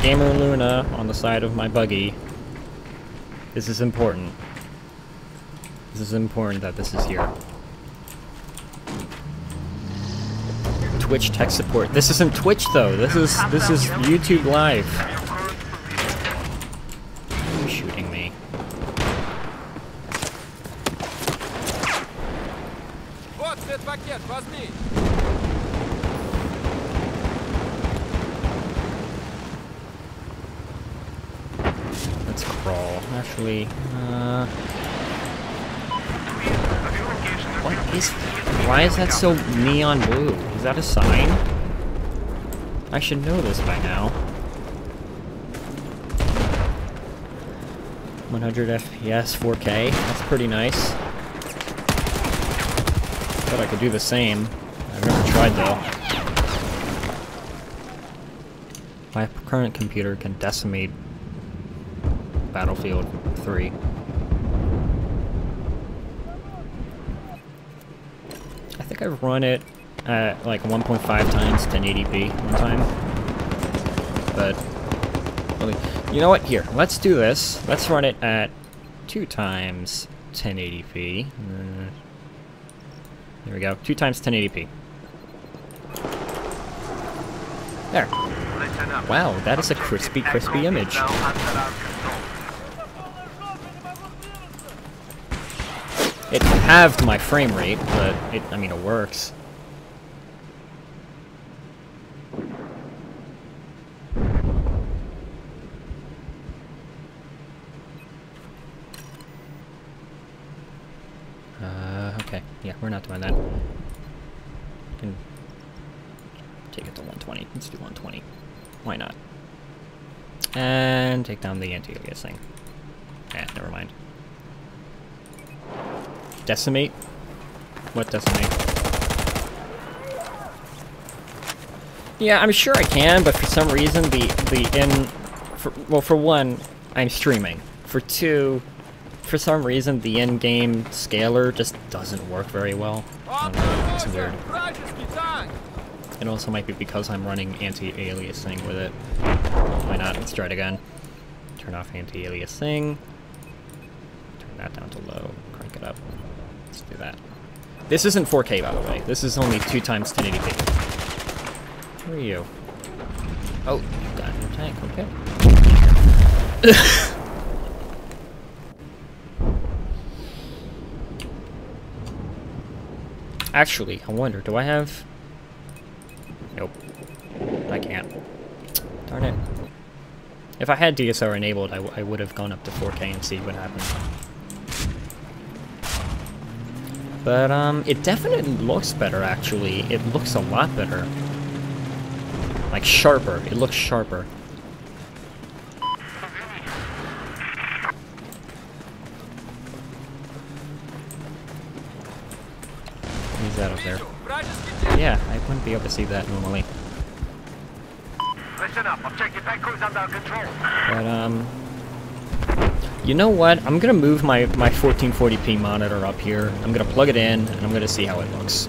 Gamer Luna on the side of my buggy. This is important. This is important that this is here. Twitch tech support. This isn't Twitch though. This is YouTube Live. You're shooting me. Let's crawl. Actually, what is that? Why is that so neon blue? Is that a sign? I should know this by now. 100 FPS, 4K. That's pretty nice. Thought I could do the same. I've never tried though. My current computer can decimate Battlefield 3. I think I've run it at like 1.5 times 1080p one time. But, really, you know what? Here, let's do this. Let's run it at 2 times 1080p. There we go. 2 times 1080p. There. Wow, that is a crispy, crispy image. It halved my frame rate, but I mean, it works. Okay, yeah, we're not doing that. Can take it to 120. Let's do 120. Why not? And take down the anti-aliasing. Never mind. Decimate? What decimate? Yeah, I'm sure I can, but for some reason well, for one, I'm streaming. For two, for some reason the in-game scaler just doesn't work very well. I don't know, it's weird. It also might be because I'm running anti-aliasing with it. Why not? Let's try it again. Turn off anti-aliasing. Turn that down to low. Crank it up. Let's do that. This isn't 4K, by the way. This is only 2 times 1080p. Where are you? Oh, you got your tank. Okay. Actually, I wonder, do I have... Nope. I can't. Darn it. If I had DSR enabled, I would have gone up to 4K and see what happened. But, it definitely looks better, actually. It looks a lot better. Like, sharper. It looks sharper. Who's that up there? Yeah, I wouldn't be able to see that normally. Listen up, objective Echo's under control. But, you know what? I'm gonna move my 1440p monitor up here. I'm gonna plug it in, and I'm gonna see how it looks.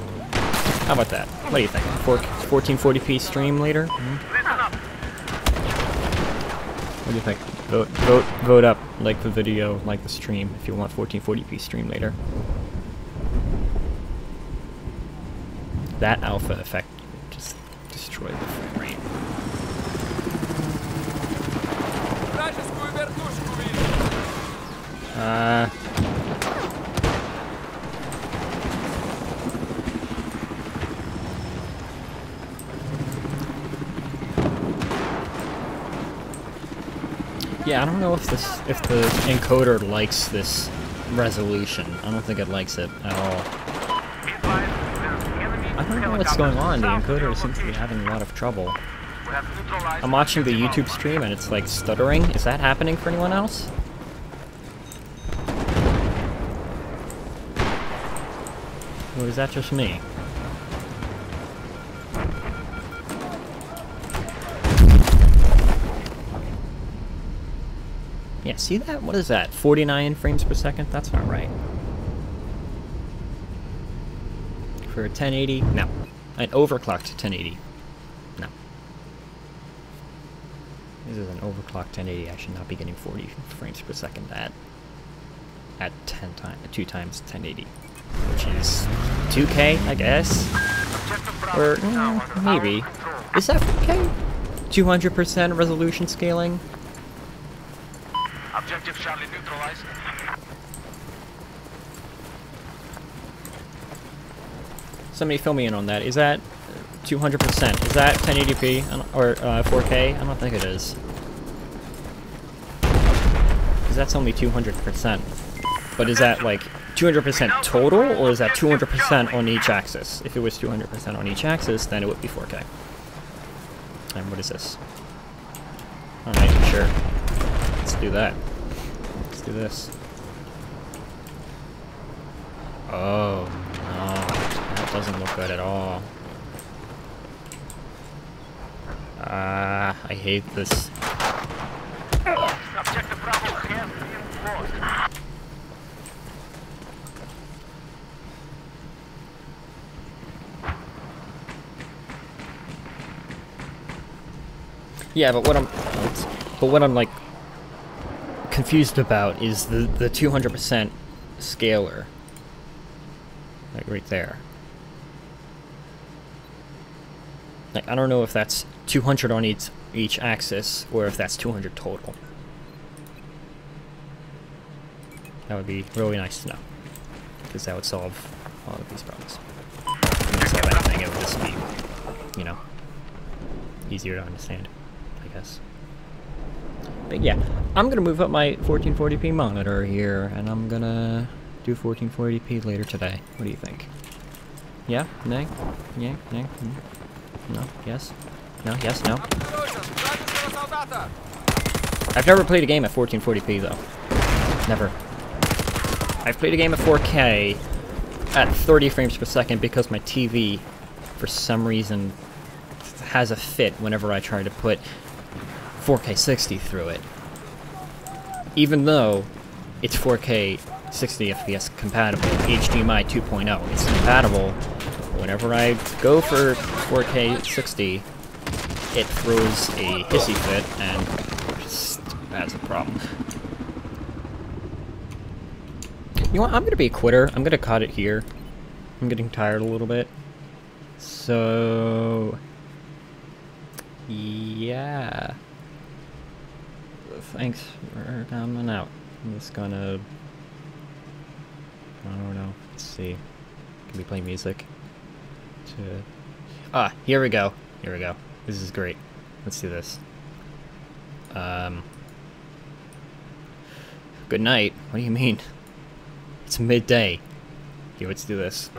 How about that? What do you think? 1440p stream later? Hmm? Listen up. What do you think? Vote up. Like the video, like the stream, if you want 1440p stream later. That alpha effect just destroyed the frame rate. Yeah, I don't know if the encoder likes this resolution. I don't think it likes it at all. I don't know what's going on. The encoder seems to be having a lot of trouble. I'm watching the YouTube stream and it's like stuttering. Is that happening for anyone else? Or is that just me? Yeah, see that? What is that? 49 frames per second? That's not right. For 1080? No. An overclocked 1080? No. This is an overclocked 1080. I should not be getting 40 frames per second at 2 times 1080. Which is 2K, I guess? Or, maybe. Is that 4K? 200% resolution scaling? Objective Charlie neutralized. Somebody fill me in on that. Is that 200%? Is that 1080p or 4K? I don't think it is. Because that's only 200%. But is that like 200% total, or is that 200% on each axis? If it was 200% on each axis, then it would be 4K. And what is this? Alright, sure. Let's do that. Let's do this. Oh, no. That doesn't look good at all. I hate this. Objective Bravo has reinforced. Yeah, but what I'm like confused about is the 200% scaler. Like right there. Like I don't know if that's 200 on each axis or if that's 200 total. That would be really nice to know. because that would solve a lot of these problems. If you just have anything, it would just be, you know, easier to understand, I guess. But yeah, I'm gonna move up my 1440p monitor here, and I'm gonna do 1440p later today. What do you think? Yeah? Nay? Yeah? Nay? No? Yes? No? Yes? No? I've never played a game at 1440p though. Never. I've played a game at 4K at 30 frames per second because my TV, for some reason, has a fit whenever I try to put 4K 60 through it. Even though it's 4K 60 FPS compatible, HDMI 2.0. It's compatible. Whenever I go for 4K 60, it throws a hissy fit and just has a problem. You know what? I'm gonna be a quitter. I'm gonna cut it here. I'm getting tired a little bit. So yeah. Thanks for coming out. I'm just gonna, I don't know. Let's see. Can we play music? Here we go. Here we go. This is great. Let's do this. Good night. What do you mean? It's midday. Here, let's do this.